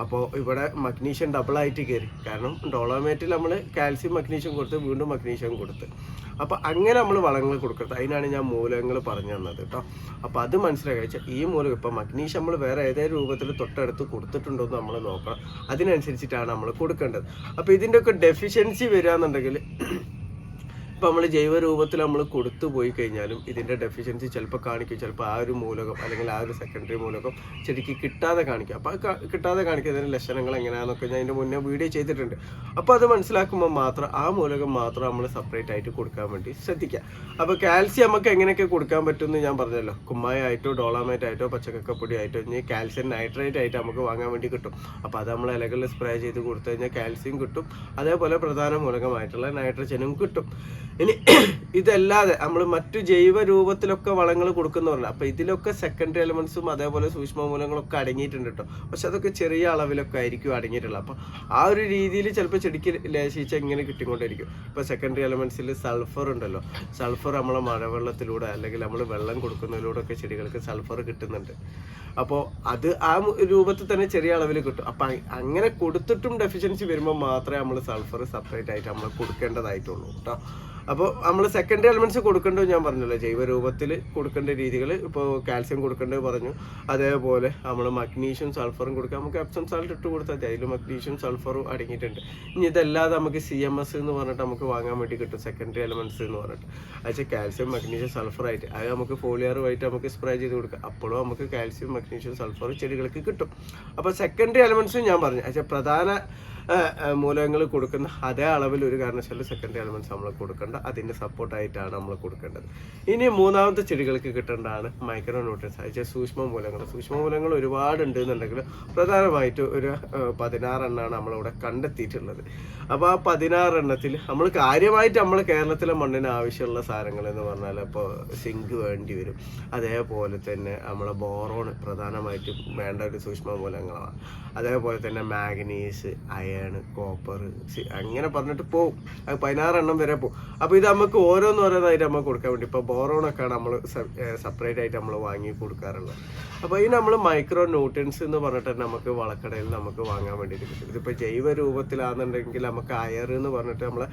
അപ്പോൾ ഇവിടെ മഗ്നീഷ്യം ഡബിളായിട്ട് കയറി. കാരണം ഡോളോമേറ്റിൽ നമ്മൾ കാൽസ്യം മഗ്നീഷ്യം കൊടുത്ത് വീണ്ടും മഗ്നീഷ്യം കൊടുത്ത്. അപ്പോൾ അങ്ങനെ നമ്മൾ വളങ്ങൾ കൊടുക്കരുത്. അതിനാണ് ഞാൻ മൂലകങ്ങൾ പറഞ്ഞു തന്നത് കേട്ടോ. അപ്പോൾ അത് മനസ്സിലാക്കി വെച്ചാൽ ഈ മൂലകം ഇപ്പോൾ മഗ്നീഷ്യം നമ്മൾ വേറെ ഏതെങ്കിലും രൂപത്തിൽ തൊട്ടടുത്ത് കൊടുത്തിട്ടുണ്ടോ എന്ന് നമ്മൾ നോക്കണം. അതിനനുസരിച്ചിട്ടാണ് നമ്മൾ കൊടുക്കേണ്ടത്. അപ്പോൾ ഇതിൻ്റെയൊക്കെ ഡെഫിഷ്യൻസി വരികയെന്നുണ്ടെങ്കിൽ ഇപ്പോൾ നമ്മൾ ജൈവ രൂപത്തിൽ നമ്മൾ കൊടുത്തു പോയി കഴിഞ്ഞാലും ഇതിൻ്റെ ഡെഫിഷ്യൻസി ചിലപ്പോൾ കാണിക്കും. ചിലപ്പോൾ ആ ഒരു മൂലകം അല്ലെങ്കിൽ ആ ഒരു സെക്കൻഡറി മൂലകം ചെടിക്ക് കിട്ടാതെ കാണിക്കും. അപ്പോൾ കിട്ടാതെ കാണിക്കുന്നതിൻ്റെ ലക്ഷണങ്ങൾ എങ്ങനെയാണെന്നൊക്കെ ഞാൻ അതിൻ്റെ മുന്നേ വീഡിയോ ചെയ്തിട്ടുണ്ട്. അപ്പോൾ അത് മനസ്സിലാക്കുമ്പോൾ മാത്രം ആ മൂലകം മാത്രം നമ്മൾ സെപ്പറേറ്റ് ആയിട്ട് കൊടുക്കാൻ വേണ്ടി ശ്രദ്ധിക്കുക. അപ്പോൾ കാൽസ്യം നമുക്ക് എങ്ങനെയൊക്കെ കൊടുക്കാൻ പറ്റുമെന്ന് ഞാൻ പറഞ്ഞല്ലോ. കുമ്മായായിട്ടോ ഡോളാമൈറ്റ് ആയിട്ടോ പച്ചക്കക്കപ്പൊടി ആയിട്ടോ ഇനി കാൽസ്യം നൈട്രേറ്റ് ആയിട്ട് നമുക്ക് വാങ്ങാൻ വേണ്ടി കിട്ടും. അപ്പോൾ അത് നമ്മൾ ഇലകളിൽ സ്പ്രേ ചെയ്ത് കൊടുത്തു കഴിഞ്ഞാൽ കാൽസ്യം കിട്ടും. അതേപോലെ പ്രധാന മൂലകമായിട്ടുള്ള നൈട്രജനും കിട്ടും. ഇനി ഇതല്ലാതെ നമ്മൾ മറ്റു ജൈവ രൂപത്തിലൊക്കെ വളങ്ങൾ കൊടുക്കുന്ന പറഞ്ഞാൽ അപ്പോൾ ഇതിലൊക്കെ സെക്കൻഡറി എലമെന്റ്സും അതേപോലെ സൂക്ഷ്മ മൂലങ്ങളൊക്കെ അടങ്ങിയിട്ടുണ്ട് കേട്ടോ. പക്ഷെ അതൊക്കെ ചെറിയ അളവിലൊക്കെ ആയിരിക്കും അടങ്ങിയിട്ടുള്ളത്. അപ്പോൾ ആ ഒരു രീതിയിൽ ചിലപ്പോൾ ചെടിക്ക് ലേശിച്ച ഇങ്ങനെ കിട്ടിക്കൊണ്ടിരിക്കും. ഇപ്പോൾ സെക്കൻഡറി എലമെന്റ്സിൽ സൾഫർ ഉണ്ടല്ലോ. സൾഫർ നമ്മളെ മഴവെള്ളത്തിലൂടെ അല്ലെങ്കിൽ നമ്മൾ വെള്ളം കൊടുക്കുന്നതിലൂടെ ഒക്കെ ചെടികൾക്ക് സൾഫർ കിട്ടുന്നുണ്ട്. അപ്പോൾ അത് ആ രൂപത്തിൽ തന്നെ ചെറിയ അളവിൽ കിട്ടും. അപ്പം അങ്ങനെ കൊടുത്തിട്ടും ഡെഫിഷ്യൻസി വരുമ്പോൾ മാത്രമേ നമ്മൾ സൾഫർ സെപ്പറേറ്റ് ആയിട്ട് നമ്മൾ കൊടുക്കേണ്ടതായിട്ടുള്ളൂ കേട്ടോ. അപ്പോൾ നമ്മൾ സെക്കൻഡറി എലമെന്റ്സ് കൊടുക്കേണ്ടത് ഞാൻ പറഞ്ഞല്ലോ. ജൈവ രൂപത്തിൽ കൊടുക്കേണ്ട രീതികൾ ഇപ്പോൾ കാൽസ്യം കൊടുക്കേണ്ടത് പറഞ്ഞു. അതേപോലെ നമ്മൾ മഗ്നീഷ്യം സൾഫറും കൊടുക്കാം. നമുക്ക് എപ്സം സാൾട്ട് ഇട്ട് കൊടുത്താൽ അതിൽ മഗ്നീഷ്യം സൾഫറും അടങ്ങിയിട്ടുണ്ട്. ഇനി ഇതല്ലാതെ നമുക്ക് CMS എന്ന് പറഞ്ഞിട്ട് നമുക്ക് വാങ്ങാൻ വേണ്ടി കിട്ടും. സെക്കൻഡറി എലമെന്റ്സ് എന്ന് പറഞ്ഞിട്ട് അയച്ചാൽ കാൽസ്യം മഗ്നീഷ്യം സൾഫർ ആയിട്ട് അത് നമുക്ക് ഫോളിയറുമായിട്ട് നമുക്ക് സ്പ്രേ ചെയ്ത് കൊടുക്കാം. അപ്പോഴും നമുക്ക് കാൽസ്യം മഗ്നീഷ്യം സൾഫർ ചെടികൾക്ക് കിട്ടും. അപ്പോൾ സെക്കൻഡറി എലമെന്റ്സും ഞാൻ പറഞ്ഞു. അയച്ചാൽ പ്രധാന മൂലകങ്ങൾ കൊടുക്കുന്ന അതേ അളവിൽ ഒരു കാരണവശാലും സെക്കൻഡറി എലമെന്റ്സ് നമ്മൾ കൊടുക്കേണ്ട. അതിൻ്റെ സപ്പോർട്ടായിട്ടാണ് നമ്മൾ കൊടുക്കേണ്ടത്. ഇനി മൂന്നാമത്തെ ചെടികൾക്ക് കിട്ടേണ്ടതാണ് മൈക്രോ ന്യൂട്രിയൻസ്. അയച്ചാൽ സൂക്ഷ്മ മൂലകങ്ങൾ. സൂക്ഷ്മ മൂലകങ്ങൾ ഒരുപാട് ഉണ്ട് എന്നുണ്ടെങ്കിൽ പ്രധാനമായിട്ട് ഒരു 16 എണ്ണമാണ് നമ്മളിവിടെ കണ്ടെത്തിയിട്ടുള്ളത്. അപ്പോൾ ആ 16 എണ്ണത്തിൽ നമ്മൾ കാര്യമായിട്ട് നമ്മൾ കേരളത്തിലെ മണ്ണിന് ആവശ്യമുള്ള സാധനങ്ങൾ എന്ന് പറഞ്ഞാൽ ഇപ്പോൾ സിങ്ക് വേണ്ടി വരും. അതേപോലെ തന്നെ നമ്മളെ ബോറോൺ പ്രധാനമായിട്ടും വേണ്ട ഒരു സൂക്ഷ്മ മൂലകങ്ങളാണ്. അതേപോലെ തന്നെ മാഗ്നീസ്, അയൺ, കോപ്പർ അങ്ങനെ പറഞ്ഞിട്ട് പോവും. അത് 16 എണ്ണം വരെ പോകും. അപ്പോൾ ഇത് നമുക്ക് ഓരോന്നോരോന്നായിട്ട് നമ്മൾ കൊടുക്കാൻ വേണ്ടി ഇപ്പോൾ ബോറോണൊക്കെയാണ് നമ്മൾ സെപ്പറേറ്റ് ആയിട്ട് നമ്മൾ വാങ്ങി കൊടുക്കാറുള്ളത്. അപ്പോൾ ഈ നമ്മൾ മൈക്രോ ന്യൂട്രിയൻസ് എന്ന് പറഞ്ഞിട്ട് തന്നെ നമുക്ക് വളക്കടയിൽ നമുക്ക് വാങ്ങാൻ വേണ്ടിയിട്ട് കിട്ടും. ഇതിപ്പോൾ ജൈവ രൂപത്തിലാണെന്നുണ്ടെങ്കിൽ നമുക്ക് അയർ എന്ന് പറഞ്ഞിട്ട് നമ്മളെ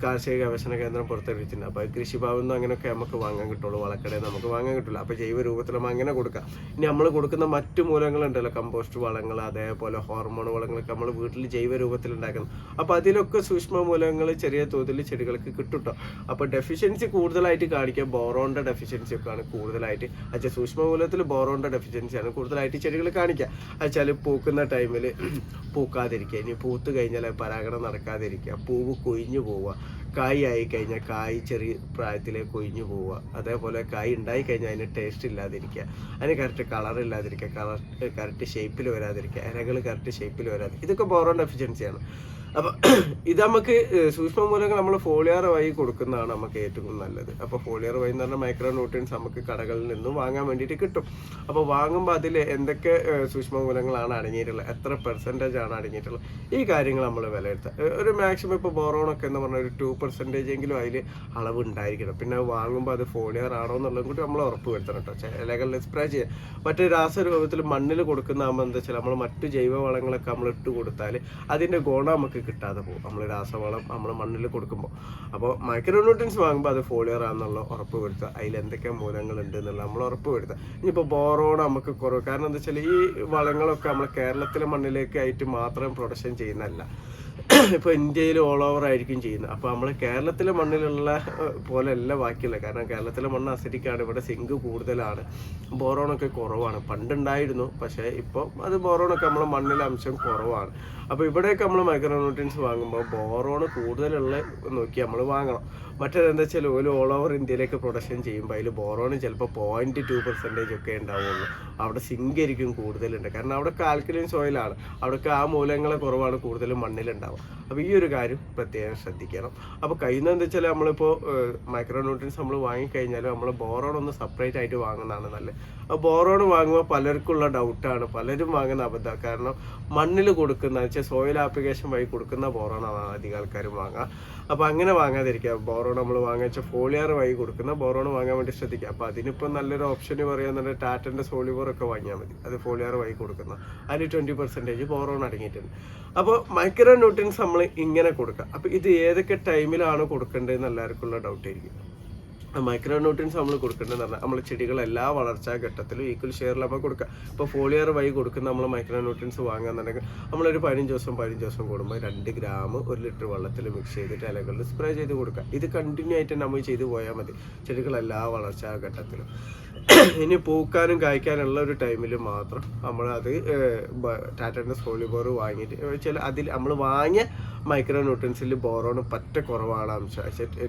കാർഷിക ഗവേഷണ കേന്ദ്രം പുറത്തിറക്കിയിട്ടുണ്ട്. അപ്പോൾ കൃഷിഭവനിൽ നിന്ന് അങ്ങനെയൊക്കെ നമുക്ക് വാങ്ങാൻ കിട്ടുള്ളൂ. വളക്കടയിൽ നമുക്ക് വാങ്ങാൻ കിട്ടില്ല. അപ്പോൾ ജൈവ രൂപത്തിൽ നമ്മൾ അങ്ങനെ കൊടുക്കാം. ഇനി നമ്മൾ കൊടുക്കുന്ന മറ്റു മൂലങ്ങളുണ്ടല്ലോ, കമ്പോസ്റ്റ് വളങ്ങൾ, അതേപോലെ ഹോർമോൺ വളങ്ങളൊക്കെ നമ്മൾ വീട്ടിൽ ജൈവ രൂപത്തിൽ ഉണ്ടാക്കുന്നത്. അപ്പോൾ അതിലൊക്കെ സൂക്ഷ്മ മൂലകങ്ങൾ ചെറിയ തോതിൽ ചെടികൾക്ക് കിട്ടുട്ടോ. അപ്പോൾ ഡെഫിഷ്യൻസി കൂടുതലായിട്ട് കാണിക്കുക ബോറോണിൻ്റെ ഡെഫിഷ്യൻസി ഒക്കെയാണ് കൂടുതലായിട്ട്. അച്ഛാ സൂക്ഷ്മ മൂലത്തിൽ ബോറോണിൻ്റെ ഡെഫിഷ്യൻസിയാണ് കൂടുതലായിട്ട് ചെടികൾ കാണിക്കുക. അച്ഛാൽ പൂക്കുന്ന ടൈമിൽ പൂക്കാതിരിക്കുക, ഇനി പൂത്ത് കഴിഞ്ഞാൽ പരാഗണം നടക്കാതിരിക്കുക, പൂവ് കൊഴിഞ്ഞു പോവുക, കായ് ആയി കഴിഞ്ഞാൽ കായ് ചെറിയ പ്രായത്തിലേക്ക് കൊഴിഞ്ഞു പോവുക, അതേപോലെ കായ് ഉണ്ടായി കഴിഞ്ഞാൽ അതിന് ടേസ്റ്റ് ഇല്ലാതിരിക്കുക, അതിന് കറക്റ്റ് കളർ ഇല്ലാതിരിക്കുക, കറക്റ്റ് ഷേപ്പിൽ വരാതിരിക്കുക, ഇലകൾ കറക്റ്റ് ഷേപ്പിൽ വരാതിരിക്കുക, ഇതൊക്കെ ബോറോൺ ഡെഫിഷ്യൻസിയാണ്. അപ്പോൾ ഇത് നമുക്ക് സൂക്ഷ്മ മൂലകങ്ങൾ നമ്മൾ ഫോളിയർ വഴി കൊടുക്കുന്നതാണ് നമുക്ക് ഏറ്റവും നല്ലത്. അപ്പോൾ ഫോളിയർ വഴി എന്ന് പറഞ്ഞാൽ മൈക്രോ ന്യൂട്രിയൻസ് നമുക്ക് കടകളിൽ നിന്നും വാങ്ങാൻ വേണ്ടിയിട്ട് കിട്ടും. അപ്പോൾ വാങ്ങുമ്പോൾ അതിൽ എന്തൊക്കെ സൂക്ഷ്മ മൂലകങ്ങളാണ് അടങ്ങിയിട്ടുള്ളത്, എത്ര പെർസെൻറ്റേജ് ആണ് അടങ്ങിയിട്ടുള്ളത്, ഈ കാര്യങ്ങൾ നമ്മൾ വിലയിരുത്തുക. ഒരു മാക്സിമം ഇപ്പോൾ ബോറോണൊക്കെ എന്ന് പറഞ്ഞാൽ ഒരു 2% എങ്കിലും അതിൽ അളവ് ഉണ്ടായിരിക്കണം. പിന്നെ വാങ്ങുമ്പോൾ അത് ഫോളിയർ ആണോ എന്നുള്ളതും കൂടി നമ്മൾ ഉറപ്പ് വരുത്തണം കേട്ടോ. ഇലകളിൽ സ്പ്രേ ചെയ്യുക. മറ്റു രാസരൂപത്തിൽ മണ്ണിൽ കൊടുക്കുന്നതാകുമ്പോൾ എന്താ വെച്ചാൽ നമ്മൾ മറ്റു ജൈവ വളങ്ങളൊക്കെ നമ്മൾ ഇട്ട് കൊടുത്താൽ അതിൻ്റെ ഗുണം നമുക്ക് കിട്ടാതെ പോകും, നമ്മൾ രാസവളം നമ്മൾ മണ്ണിൽ കൊടുക്കുമ്പോൾ. അപ്പോൾ മൈക്രോ ന്യൂട്രിയൻസ് വാങ്ങുമ്പോൾ അത് ഫോളിയർ ആണെന്നുള്ള ഉറപ്പ് വരുത്തുക. അതിൽ എന്തൊക്കെ മൂലങ്ങളുണ്ട് എന്നുള്ള നമ്മൾ ഉറപ്പ് വരുത്തുക. ഇനിയിപ്പോൾ ബോറോൺ നമുക്ക് കുറവ്, കാരണം എന്താ വെച്ചാൽ ഈ വളങ്ങളൊക്കെ നമ്മൾ കേരളത്തിലെ മണ്ണിലേക്ക് ആയിട്ട് മാത്രം പ്രൊഡക്ഷൻ ചെയ്യുന്നതല്ല, ഇപ്പോൾ ഇന്ത്യയിൽ ഓൾ ഓവർ ആയിരിക്കും ചെയ്യുന്നത്. അപ്പോൾ നമ്മൾ കേരളത്തിലെ മണ്ണിലുള്ള പോലെയല്ല ബാക്കിയുള്ള, കാരണം കേരളത്തിലെ മണ്ണ് അസിഡിക്കാണ്, ഇവിടെ സിങ്ക് കൂടുതലാണ്, ബോറോണൊക്കെ കുറവാണ്. പണ്ടുണ്ടായിരുന്നു, പക്ഷേ ഇപ്പോൾ അത് ബോറോണൊക്കെ നമ്മളെ മണ്ണിലെ അംശം കുറവാണ്. അപ്പോൾ ഇവിടെയൊക്കെ നമ്മൾ മൈക്രോ ന്യൂട്രിയൻസ് വാങ്ങുമ്പോൾ ബോറോൺ കൂടുതലുള്ള നോക്കി നമ്മൾ വാങ്ങണം. മറ്റേതെന്താ വെച്ചാൽ ഒരു ഓൾ ഓവർ ഇന്ത്യയിലേക്ക് പ്രൊഡക്ഷൻ ചെയ്യുമ്പോൾ അതിൽ ബോറോൺ ചിലപ്പോൾ 0.2% ഒക്കെ ഉണ്ടാവുള്ളൂ. അവിടെ സിങ്ക് ആയിരിക്കും കൂടുതലുണ്ട്, കാരണം അവിടെ ആൽക്കലൈൻ സോയിലാണ്, അവിടെയൊക്കെ ആ മൂലങ്ങളെ കുറവാണ് കൂടുതലും മണ്ണിലുണ്ടാവുക. അപ്പോൾ ഈ ഒരു കാര്യം പ്രത്യേകം ശ്രദ്ധിക്കണം. അപ്പോൾ കഴിയുന്നത് എന്താ വെച്ചാൽ നമ്മളിപ്പോൾ മൈക്രോ ന്യൂട്രിയൻസ് നമ്മൾ വാങ്ങിക്കഴിഞ്ഞാലും നമ്മൾ ബോറോൺ ഒന്ന് സെപ്പറേറ്റ് ആയിട്ട് വാങ്ങുന്നതാണ് നല്ലത്. അപ്പോൾ ബോറോൺ വാങ്ങുമ്പോൾ പലർക്കുള്ള ഡൗട്ടാണ്, പലരും വാങ്ങുന്ന അബദ്ധം. കാരണം മണ്ണിൽ കൊടുക്കുന്ന വെച്ചാൽ സോയിൽ ആപ്ലിക്കേഷൻ വഴി കൊടുക്കുന്ന ബോറോണാണ് അധികം ആൾക്കാരും വാങ്ങുക. അപ്പോൾ അങ്ങനെ വാങ്ങാതിരിക്കുക. ബോറോൺ നമ്മൾ വാങ്ങിച്ച ഫോളിയർ വഴി കൊടുക്കുന്ന ബോറോൺ വാങ്ങാൻ വേണ്ടി ശ്രദ്ധിക്കുക. അപ്പോൾ അതിനിപ്പോൾ നല്ലൊരു ഓപ്ഷൻ പറയുന്നുണ്ട്, ടാറ്റൻ്റെ സോളിവറൊക്കെ വാങ്ങിയാൽ മതി, അത് ഫോളിയർ വഴി കൊടുക്കുന്ന, അതിൽ 20% ബോറോൺ അടങ്ങിയിട്ടുണ്ട്. അപ്പോൾ മൈക്രോ ന്യൂട്രിയൻസ് നമ്മൾ ഇങ്ങനെ കൊടുക്കുക. അപ്പോൾ ഇത് ഏതൊക്കെ ടൈമിലാണ് കൊടുക്കേണ്ടതെന്ന് എല്ലാവർക്കും ഉള്ള ഡൗട്ട് ആയിരിക്കും. മൈക്രോ ന്യൂട്രിയൻസ് നമ്മൾ കൊടുക്കേണ്ടതെന്ന് പറഞ്ഞാൽ നമ്മൾ ചെടികൾ എല്ലാ വളർച്ചാ ഘട്ടത്തിലും ഈക്വൽ ഷെയറിൽ നമ്മൾ കൊടുക്കുക. ഇപ്പോൾ ഫോളിയർ വഴി കൊടുക്കുന്ന നമ്മൾ മൈക്രോ ന്യൂട്രിയൻസ് വാങ്ങുകയെന്നുണ്ടെങ്കിൽ നമ്മളൊരു 15 ദിവസം കൂടുമ്പോൾ 2 ഗ്രാം 1 ലിറ്റർ വെള്ളത്തിൽ മിക്സ് ചെയ്തിട്ട് ഇലകളിൽ സ്പ്രേ ചെയ്ത് കൊടുക്കുക. ഇത് കണ്ടിന്യൂ ആയിട്ട് നമ്മൾ ചെയ്ത് പോയാൽ മതി ചെടികൾ എല്ലാ വളർച്ചാ ഘട്ടത്തിലും. ഇനി പൂക്കാനും കായ്ക്കാനുള്ള ഒരു ടൈമിൽ മാത്രം നമ്മളത് ടാറ്റൻ്റെ സോളിബോർ വാങ്ങിയിട്ട് അതിൽ നമ്മൾ വാങ്ങിയ മൈക്രോ ന്യൂട്രിയൻസിൽ ബോറോൺ പറ്റ കുറവാണ് അംശം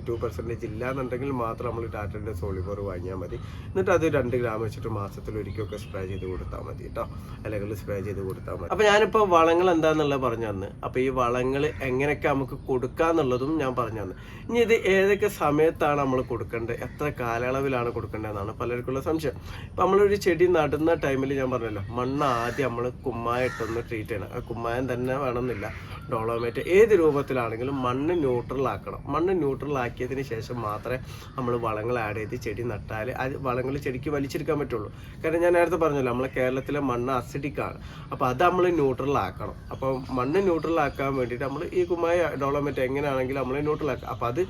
2% ഇല്ല എന്നുണ്ടെങ്കിൽ മാത്രം നമ്മൾ ടാറ്റൻ്റെ സോളിബോർ വാങ്ങിയാൽ മതി. എന്നിട്ട് അത് 2 ഗ്രാം വെച്ചിട്ട് മാസത്തിൽ ഒരിക്കലൊക്കെ സ്പ്രേ ചെയ്ത് കൊടുത്താൽ മതി കേട്ടോ, ഇലകളിൽ സ്പ്രേ ചെയ്ത് കൊടുത്താൽ മതി. അപ്പോൾ ഞാനിപ്പോൾ വളങ്ങൾ എന്താണെന്നുള്ളത് പറഞ്ഞു തന്നു. അപ്പോൾ ഈ വളങ്ങൾ എങ്ങനെയൊക്കെ നമുക്ക് കൊടുക്കാന്നുള്ളതും ഞാൻ പറഞ്ഞു തന്നു. ഇനി ഇത് ഏതൊക്കെ സമയത്താണ് നമ്മൾ കൊടുക്കേണ്ടത്, എത്ര കാലയളവിലാണ് കൊടുക്കേണ്ടതെന്നാണ് പലർക്കുള്ള സംശയം. ഇപ്പം നമ്മളൊരു ചെടി നടുന്ന ടൈമിൽ ഞാൻ പറഞ്ഞല്ലോ, മണ്ണ് ആദ്യം നമ്മൾ കുമ്മായിട്ടൊന്ന് ട്രീറ്റ് ചെയ്യണം. കുമ്മായം തന്നെ വേണമെന്നില്ല, ഡോളോമേറ്റ് ഏത് രൂപത്തിലാണെങ്കിലും മണ്ണ് ന്യൂട്രൽ ആക്കണം. മണ്ണ് ന്യൂട്രൽ ആക്കിയതിന് ശേഷം മാത്രമേ നമ്മൾ വളങ്ങൾ ആഡ് ചെയ്ത് ചെടി നട്ടാൽ അത് വളങ്ങൾ ചെടിക്ക് വലിച്ചെടുക്കാൻ പറ്റുള്ളൂ. കാരണം ഞാൻ നേരത്തെ പറഞ്ഞല്ലോ, നമ്മളെ കേരളത്തിലെ മണ്ണ് അസിഡിക്കാണ്. അപ്പോൾ അത് നമ്മൾ ന്യൂട്രൽ ആക്കണം. അപ്പോൾ മണ്ണ് ന്യൂട്രൽ ആക്കാൻ വേണ്ടിയിട്ട് നമ്മൾ ഈ കുമ്മായ ഡോളോമേറ്റ് എങ്ങനെയാണെങ്കിലും നമ്മൾ ന്യൂട്രൽ ആക്കുക. അപ്പോൾ അത്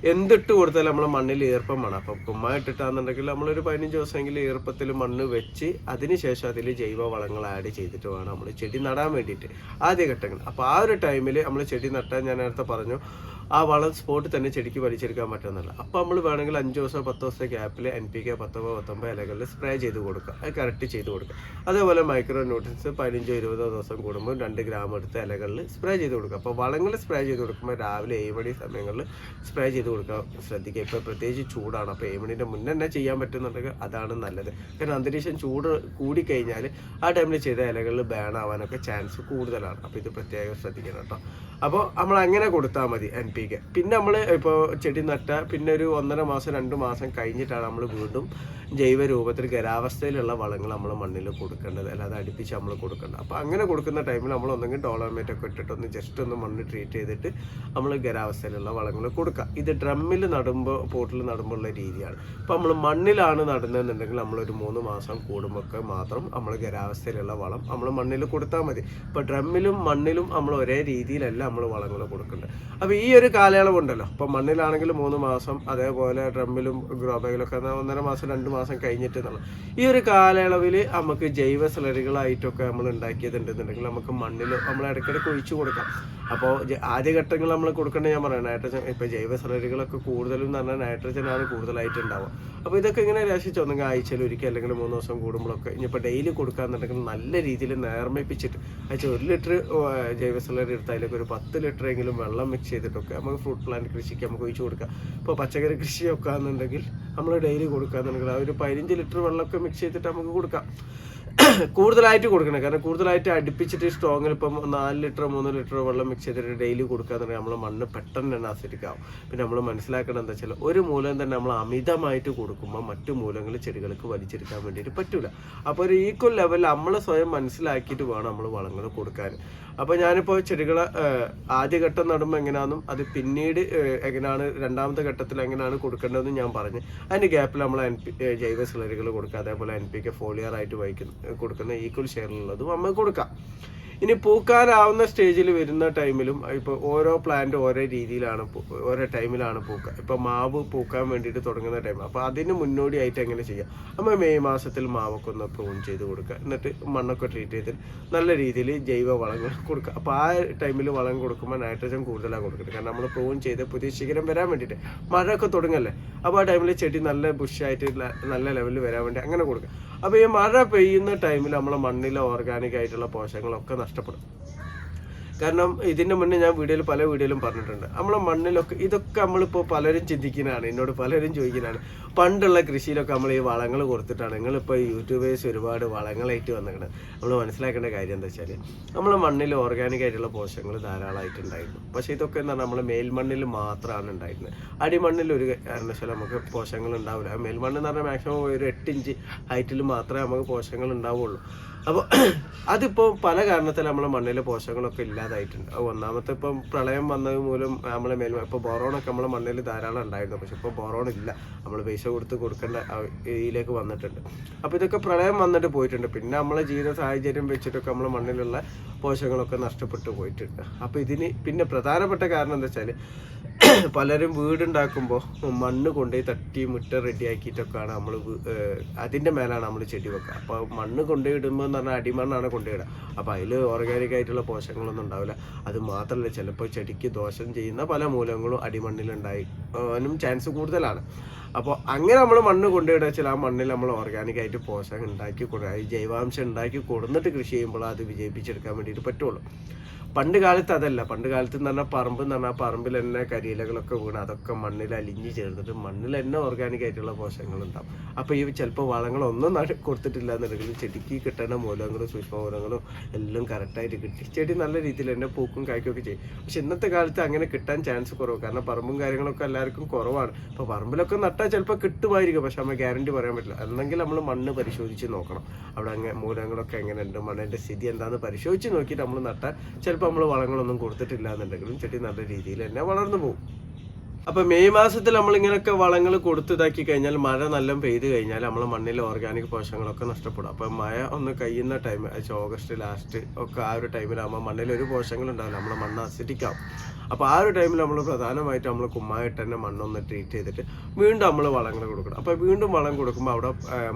എന്തിട്ട് കൊടുത്താലും നമ്മളെ മണ്ണിൽ ഈർപ്പം വേണം. അപ്പം കുമ്മായ ഇട്ടിട്ടാണെന്നുണ്ടെങ്കിൽ നമ്മളൊരു 15 ദിവസമെങ്കിലും ഈർപ്പത്തിൽ മണ്ണ് വെച്ച് അതിന് ശേഷം അതിൽ ജൈവ വളങ്ങൾ ആഡ് ചെയ്തിട്ട് വേണം നമ്മൾ ചെടി നടാൻ വേണ്ടിയിട്ട് ആദ്യ ഘട്ടങ്ങൾ. അപ്പോൾ ആ ഒരു ടൈമിൽ നമ്മൾ ചെടി നട്ടാൻ ഞാൻ നേരത്തെ പറഞ്ഞു ആ വളം സ്പോട്ടിൽ തന്നെ ചെടിക്ക് വലിച്ചെടുക്കാൻ പറ്റുന്നില്ല. അപ്പോൾ നമ്മൾ വേണമെങ്കിൽ 5 ദിവസം 10 ദിവസത്തെ ഗ്യാപ്പിൽ NPK 19 ഇലകളിൽ സ്പ്രേ ചെയ്ത് കൊടുക്കുക, അത് കറക്റ്റ് ചെയ്ത് കൊടുക്കുക. അതേപോലെ മൈക്രോ ന്യൂട്രിയൻസ് 15-20 ദിവസം കൂടുമ്പോൾ 2 ഗ്രാം എടുത്ത് ഇലകളിൽ സ്പ്രേ ചെയ്ത് കൊടുക്കുക. അപ്പോൾ വളങ്ങൾ സ്പ്രേ ചെയ്ത് കൊടുക്കുമ്പോൾ രാവിലെ 7 മണി സമയങ്ങളിൽ സ്പ്രേ ചെയ്ത് കൊടുക്കാൻ ശ്രദ്ധിക്കുക. ഇപ്പോൾ പ്രത്യേകിച്ച് ചൂടാണ്, അപ്പോൾ 7 മണിൻ്റെ മുന്നേ തന്നെ ചെയ്യാൻ പറ്റുന്നുണ്ടെങ്കിൽ അതാണ് നല്ലത്. കാരണം അന്തരീക്ഷം ചൂട് കൂടിക്കഴിഞ്ഞാൽ ആ ടൈമിൽ ചെയ്ത ഇലകളിൽ ബേൺ ആവാനൊക്കെ ചാൻസ് കൂടുതലാണ്. അപ്പോൾ ഇത് പ്രത്യേകം ശ്രദ്ധിക്കണം കേട്ടോ. അപ്പോൾ നമ്മൾ അങ്ങനെ കൊടുത്താൽ മതി NPK. പിന്നെ നമ്മൾ ഇപ്പോൾ ചെടി നട്ട പിന്നെ ഒരു 1.5 മാസം 2 മാസം കഴിഞ്ഞിട്ടാണ് നമ്മൾ വീണ്ടും ജൈവ രൂപത്തിൽ ഖരാവസ്ഥയിലുള്ള വളങ്ങൾ നമ്മൾ മണ്ണിൽ കൊടുക്കേണ്ടത്, അല്ലാതെ അടുപ്പിച്ച് നമ്മൾ കൊടുക്കേണ്ടത്. അപ്പോൾ അങ്ങനെ കൊടുക്കുന്ന ടൈമിൽ നമ്മൾ ഒന്നെങ്കിൽ ഡോളോമേറ്റ് ഒക്കെ ഇട്ടിട്ട് ജസ്റ്റ് ഒന്ന് മണ്ണ് ട്രീറ്റ് ചെയ്തിട്ട് നമ്മൾ ഖരാവസ്ഥയിലുള്ള വളങ്ങൾ കൊടുക്കുക. ഇത് ഡ്രമ്മിൽ നടുമ്പോൾ പോട്ടിൽ നടുമ്പോൾ ഉള്ള രീതിയാണ്. ഇപ്പോൾ നമ്മൾ മണ്ണിലാണ് നടുന്നതെന്നുണ്ടെങ്കിൽ നമ്മളൊരു 3 മാസം കൂടുമ്പോൾ മാത്രം നമ്മൾ ഖരാവസ്ഥയിലുള്ള വളം നമ്മൾ മണ്ണിൽ കൊടുത്താൽ മതി. ഇപ്പോൾ ഡ്രമ്മിലും മണ്ണിലും നമ്മൾ ഒരേ രീതിയിലല്ല നമ്മൾ വളങ്ങൾ കൊടുക്കേണ്ടത്. അപ്പോൾ ഈ ഒരു കാലയളവുണ്ടല്ലോ, ഇപ്പോൾ മണ്ണിലാണെങ്കിൽ 3 മാസം, അതേപോലെ ഡ്രമ്മിലും ഗ്രോ ബാഗിലൊക്കെ 1.5 മാസം 2 മാസം കഴിഞ്ഞിട്ട് എന്നുള്ള ഈ ഒരു കാലയളവിൽ നമുക്ക് ജൈവ സ്ലറികളായിട്ടൊക്കെ നമ്മൾ ഉണ്ടാക്കിയതുണ്ടെന്നുണ്ടെങ്കിൽ നമുക്ക് മണ്ണിൽ നമ്മൾ ഇടയ്ക്കിടയ്ക്ക് ഒഴിച്ചു കൊടുക്കാം. അപ്പോൾ ആദ്യഘട്ടങ്ങൾ നമ്മൾ കൊടുക്കേണ്ടത് ഞാൻ പറയാം നൈട്രജൻ. ഇപ്പോൾ ജൈവ സ്ലറികളൊക്കെ കൂടുതലും എന്ന് പറഞ്ഞാൽ നൈട്രജനാണ് കൂടുതലായിട്ട് ഉണ്ടാവുക. അപ്പോൾ ഇതൊക്കെ ഇങ്ങനെ രക്ഷിച്ചൊന്നെങ്കിൽ ആഴ്ചയിൽ ഒരിക്കൽ അല്ലെങ്കിൽ 3 ദിവസം കൂടുമ്പോഴൊക്കെ ഇനിയിപ്പോൾ ഡെയിലി കൊടുക്കാന്നുണ്ടെങ്കിൽ നല്ല രീതിയിൽ നേർമ്മിപ്പിച്ചിട്ട് ആഴ്ച 1 ലിറ്റർ ജൈവ സ്ലറി എടുത്ത് അതിലേക്ക് ഒരു 10 ലിറ്ററെങ്കിലും വെള്ളം മിക്സ് ചെയ്തിട്ടൊക്കെ നമുക്ക് ഫ്രൂട്ട് പ്ലാന്റ് കൃഷിക്ക് നമുക്ക് ഒഴിച്ചു കൊടുക്കാം. ഇപ്പോൾ പച്ചക്കറി കൃഷിയൊക്കെ ആണെന്നുണ്ടെങ്കിൽ നമ്മൾ ഡെയിലി കൊടുക്കാന്നുണ്ടെങ്കിൽ ആ ഒരു 15 ലിറ്റർ വെള്ളമൊക്കെ മിക്സ് ചെയ്തിട്ട് നമുക്ക് കൊടുക്കാം. കൂടുതലായിട്ട് കൊടുക്കണം, കാരണം കൂടുതലായിട്ട് അടുപ്പിച്ചിട്ട് സ്ട്രോങ്ങിൽ ഇപ്പം 4 ലിറ്റർ 3 ലിറ്റർ വെള്ളം മിക്സ് ചെയ്തിട്ട് ഡെയിലി കൊടുക്കാന്നുണ്ടെങ്കിൽ നമ്മളെ മണ്ണ് പെട്ടെന്ന് തന്നെ അസിഡിക്കാവും. പിന്നെ നമ്മൾ മനസ്സിലാക്കണം എന്താ വെച്ചാൽ ഒരു മൂലം തന്നെ നമ്മൾ അമിതമായിട്ട് കൊടുക്കുമ്പോൾ മറ്റു മൂലങ്ങൾ ചെടികൾക്ക് വലിച്ചെടുക്കാൻ വേണ്ടിയിട്ട് പറ്റൂല. അപ്പോൾ ഒരു ഈക്വൽ ലെവലിൽ നമ്മൾ സ്വയം മനസ്സിലാക്കിയിട്ട് വേണം നമ്മൾ വളങ്ങൾ കൊടുക്കാൻ. അപ്പോൾ ഞാനിപ്പോൾ ചെടികളെ ആദ്യഘട്ടം നടുമ്പോൾ എങ്ങനെയാണെന്നും അത് പിന്നീട് എങ്ങനെയാണ് രണ്ടാമത്തെ ഘട്ടത്തിൽ എങ്ങനെയാണ് കൊടുക്കേണ്ടതെന്ന് ഞാൻ പറഞ്ഞു. അതിൻ്റെ ഗ്യാപ്പിൽ നമ്മൾ ജൈവ സ്ലറികൾ കൊടുക്കുക, അതേപോലെ NPK ഫോളിയർ ആയിട്ട് കൊടുക്കുന്ന ഈക്വൽ ഷെയറിലുള്ളതും നമ്മൾ കൊടുക്കാം. ഇനി പൂക്കാനാവുന്ന സ്റ്റേജിൽ വരുന്ന ടൈമിലും ഇപ്പോൾ ഓരോ പ്ലാന്റ് ഓരോ രീതിയിലാണ് ഓരോ ടൈമിലാണ് പൂക്കുക. ഇപ്പോൾ മാവ് പൂക്കാൻ വേണ്ടിയിട്ട് തുടങ്ങുന്ന ടൈം, അപ്പോൾ അതിന് മുന്നോടിയായിട്ട് എങ്ങനെ ചെയ്യാം, നമ്മൾ മെയ് മാസത്തിൽ മാവൊക്കെ ഒന്ന് പ്രൂൺ ചെയ്ത് കൊടുക്കുക, എന്നിട്ട് മണ്ണൊക്കെ ട്രീറ്റ് ചെയ്ത് നല്ല രീതിയിൽ ജൈവ വളങ്ങൾ കൊടുക്കുക. അപ്പോൾ ആ ടൈമിൽ വളം കൊടുക്കുമ്പോൾ നൈട്രജൻ കൂടുതലാണ് കൊടുക്കുന്നത്, കാരണം നമ്മൾ പ്രൂൺ ചെയ്ത് പുതിയ ശിഖരം വരാൻ വേണ്ടിയിട്ട്. മഴയൊക്കെ തുടങ്ങല്ലേ, അപ്പോൾ ആ ടൈമിൽ ചെടി നല്ല ബുഷായിട്ട് നല്ല ലെവലിൽ വരാൻ വേണ്ടി അങ്ങനെ കൊടുക്കുക. അപ്പോൾ ഈ മഴ പെയ്യുന്ന ടൈമിൽ നമ്മളെ മണ്ണിലെ ഓർഗാനിക് ആയിട്ടുള്ള പോഷകങ്ങളൊക്കെ നഷ്ടപ്പെടും. കാരണം ഇതിൻ്റെ മുന്നേ ഞാൻ പല വീഡിയോയിലും പറഞ്ഞിട്ടുണ്ട്, നമ്മളെ മണ്ണിലൊക്കെ ഇതൊക്കെ നമ്മളിപ്പോൾ പലരും ചിന്തിക്കുന്നതാണ്, എന്നോട് പലരും ചോദിക്കുന്നതാണ്, പണ്ടുള്ള കൃഷിയിലൊക്കെ നമ്മൾ ഈ വളങ്ങൾ കൊടുത്തിട്ടാണ്. നിങ്ങളിപ്പോൾ യൂട്യൂബേഴ്സ് ഒരുപാട് വളങ്ങളായിട്ട് വന്നിട്ടുണ്ട്. നമ്മൾ മനസ്സിലാക്കേണ്ട കാര്യം എന്താ വെച്ചാൽ നമ്മളെ മണ്ണിൽ ഓർഗാനിക് ആയിട്ടുള്ള പോഷകങ്ങൾ ധാരാളമായിട്ടുണ്ടായിരുന്നു. പക്ഷേ ഇതൊക്കെ എന്താണ് നമ്മളെ മേൽമണ്ണിൽ മാത്രമാണ് ഉണ്ടായിരുന്നത്. അടിമണ്ണിൽ ഒരു കാരണവശാലും നമുക്ക് പോഷകങ്ങൾ ഉണ്ടാവില്ല. മേൽമണ്ണ് എന്ന് പറഞ്ഞാൽ മാക്സിമം ഒരു 8 ഇഞ്ച് ഹൈറ്റിൽ മാത്രമേ നമുക്ക് പോഷകങ്ങൾ ഉണ്ടാവുള്ളൂ. അപ്പോൾ അതിപ്പോൾ പല കാരണത്തിൽ നമ്മളെ മണ്ണിലെ പോഷകങ്ങളൊക്കെ ഇല്ലാതായിട്ടുണ്ട്. ഒന്നാമത്തെ ഇപ്പം പ്രളയം വന്നത് മൂലം നമ്മളെ ഇപ്പോൾ ബോറോണൊക്കെ നമ്മളെ മണ്ണിൽ ധാരാളം ഉണ്ടായിരുന്നു, പക്ഷെ ഇപ്പോൾ ബോറോൺ ഇല്ല, നമ്മൾ പൈസ കൊടുക്കേണ്ട ഇതിലേക്ക് വന്നിട്ടുണ്ട്. അപ്പോൾ ഇതൊക്കെ പ്രളയം വന്നിട്ട് പോയിട്ടുണ്ട്. പിന്നെ നമ്മളെ ജീവിത സാഹചര്യം വെച്ചിട്ടൊക്കെ നമ്മളെ മണ്ണിലുള്ള പോഷകങ്ങളൊക്കെ നഷ്ടപ്പെട്ടു പോയിട്ടുണ്ട്. അപ്പോൾ ഇതിന് പിന്നെ പ്രധാനപ്പെട്ട കാരണം എന്താ വെച്ചാൽ പലരും വീടുണ്ടാക്കുമ്പോൾ മണ്ണ് കൊണ്ടുപോയി തട്ടി മുറ്റം റെഡിയാക്കിയിട്ടൊക്കെയാണ് നമ്മൾ അതിൻ്റെ മേലാണ് നമ്മൾ ചെടി വെക്കുക. അപ്പോൾ മണ്ണ് കൊണ്ടുപോയി ഇടുമ്പോൾ എന്ന് പറഞ്ഞാൽ അടിമണ്ണാണ് കൊണ്ടുപോയിടുക. അപ്പോൾ അതിൽ ഓർഗാനിക് ആയിട്ടുള്ള പോഷകങ്ങളൊന്നും ഉണ്ടാവില്ല. അത് മാത്രമല്ല, ചിലപ്പോൾ ചെടിക്ക് ദോഷം ചെയ്യുന്ന പല മൂലങ്ങളും അടിമണ്ണിലുണ്ടാകാനും ചാൻസ് കൂടുതലാണ്. അപ്പോൾ അങ്ങനെ നമ്മൾ മണ്ണ് കൊണ്ടുപോയിടുക വെച്ചാൽ ആ മണ്ണിൽ നമ്മൾ ഓർഗാനിക്കായിട്ട് പോഷകം ഉണ്ടാക്കി കൊടുക്കുക, ജൈവാംശം ഉണ്ടാക്കി കൊടുത്തിട്ട് കൃഷി ചെയ്യുമ്പോൾ അത് വിജയിപ്പിച്ചെടുക്കാൻ വേണ്ടിയിട്ട് പറ്റുള്ളൂ. പണ്ട് കാലത്ത് അതല്ല. പണ്ട് കാലത്ത് എന്ന് പറഞ്ഞാൽ പറമ്പ് എന്ന് പറഞ്ഞാൽ പറമ്പിൽ തന്നെ കരിയിലകളൊക്കെ വീണ് അതൊക്കെ മണ്ണിൽ അലിഞ്ഞ് ചേർന്നിട്ട് മണ്ണിൽ തന്നെ ഓർഗാനിക് ആയിട്ടുള്ള പോഷകങ്ങളുണ്ടാവും. അപ്പോൾ ഈ ചിലപ്പോൾ വളങ്ങളൊന്നും കൊടുത്തിട്ടില്ല എന്നുണ്ടെങ്കിൽ ചെടിക്ക് കിട്ടേണ്ട മൂലകങ്ങളും സൂക്ഷ്മമൂലങ്ങളും എല്ലാം കറക്റ്റായിട്ട് കിട്ടി ചെടി നല്ല രീതിയിൽ തന്നെ പൂക്കും കായ്ക്കുകയൊക്കെ ചെയ്യും. പക്ഷെ ഇന്നത്തെ കാലത്ത് അങ്ങനെ കിട്ടാൻ ചാൻസ് കുറവ്. കാരണം പറമ്പും കാര്യങ്ങളൊക്കെ എല്ലാവർക്കും കുറവാണ്. ഇപ്പോൾ പറമ്പിലൊക്കെ നട്ടാൽ ചിലപ്പോൾ കിട്ടുമായിരിക്കും, പക്ഷെ നമ്മൾ ഗ്യാരണ്ടി പറയാൻ പറ്റില്ല. അല്ലെങ്കിൽ നമ്മൾ മണ്ണ് പരിശോധിച്ച് നോക്കണം, അവിടെ മൂലകങ്ങളൊക്കെ എങ്ങനെയുണ്ട്, മണ്ണിൻ്റെ സ്ഥിതി എന്താണെന്ന് പരിശോധിച്ച് നോക്കിയിട്ട് നമ്മൾ നട്ടാൽ ചിലപ്പോൾ നമ്മൾ വളങ്ങളൊന്നും കൊടുത്തിട്ടില്ല എന്നുണ്ടെങ്കിലും ചെടി നല്ല രീതിയിൽ തന്നെ വളർന്നു പോകും. അപ്പോൾ മെയ് മാസത്തിൽ നമ്മളിങ്ങനെയൊക്കെ വളങ്ങൾ കൊടുത്തിതാക്കി കഴിഞ്ഞാൽ മഴ നല്ല പെയ്ത് കഴിഞ്ഞാൽ നമ്മൾ മണ്ണിലെ ഓർഗാനിക് പോഷകങ്ങളൊക്കെ നഷ്ടപ്പെടും. അപ്പോൾ മഴ ഒന്ന് കഴിയുന്ന ടൈം, ഓഗസ്റ്റ് ലാസ്റ്റ് ഒക്കെ ആ ഒരു ടൈമിലാകുമ്പോൾ മണ്ണിൽ ഒരു പോഷകങ്ങൾ ഉണ്ടാവില്ല, നമ്മുടെ മണ്ണ് അസിഡിക് ആവും. അപ്പോൾ ആ ഒരു ടൈമിൽ നമ്മൾ പ്രധാനമായിട്ട് നമ്മൾ കുമ്മായിട്ട് തന്നെ മണ്ണൊന്ന് ട്രീറ്റ് ചെയ്തിട്ട് വീണ്ടും നമ്മൾ വളങ്ങൾ കൊടുക്കണം. അപ്പോൾ വീണ്ടും വളം കൊടുക്കുമ്പോൾ അവിടെ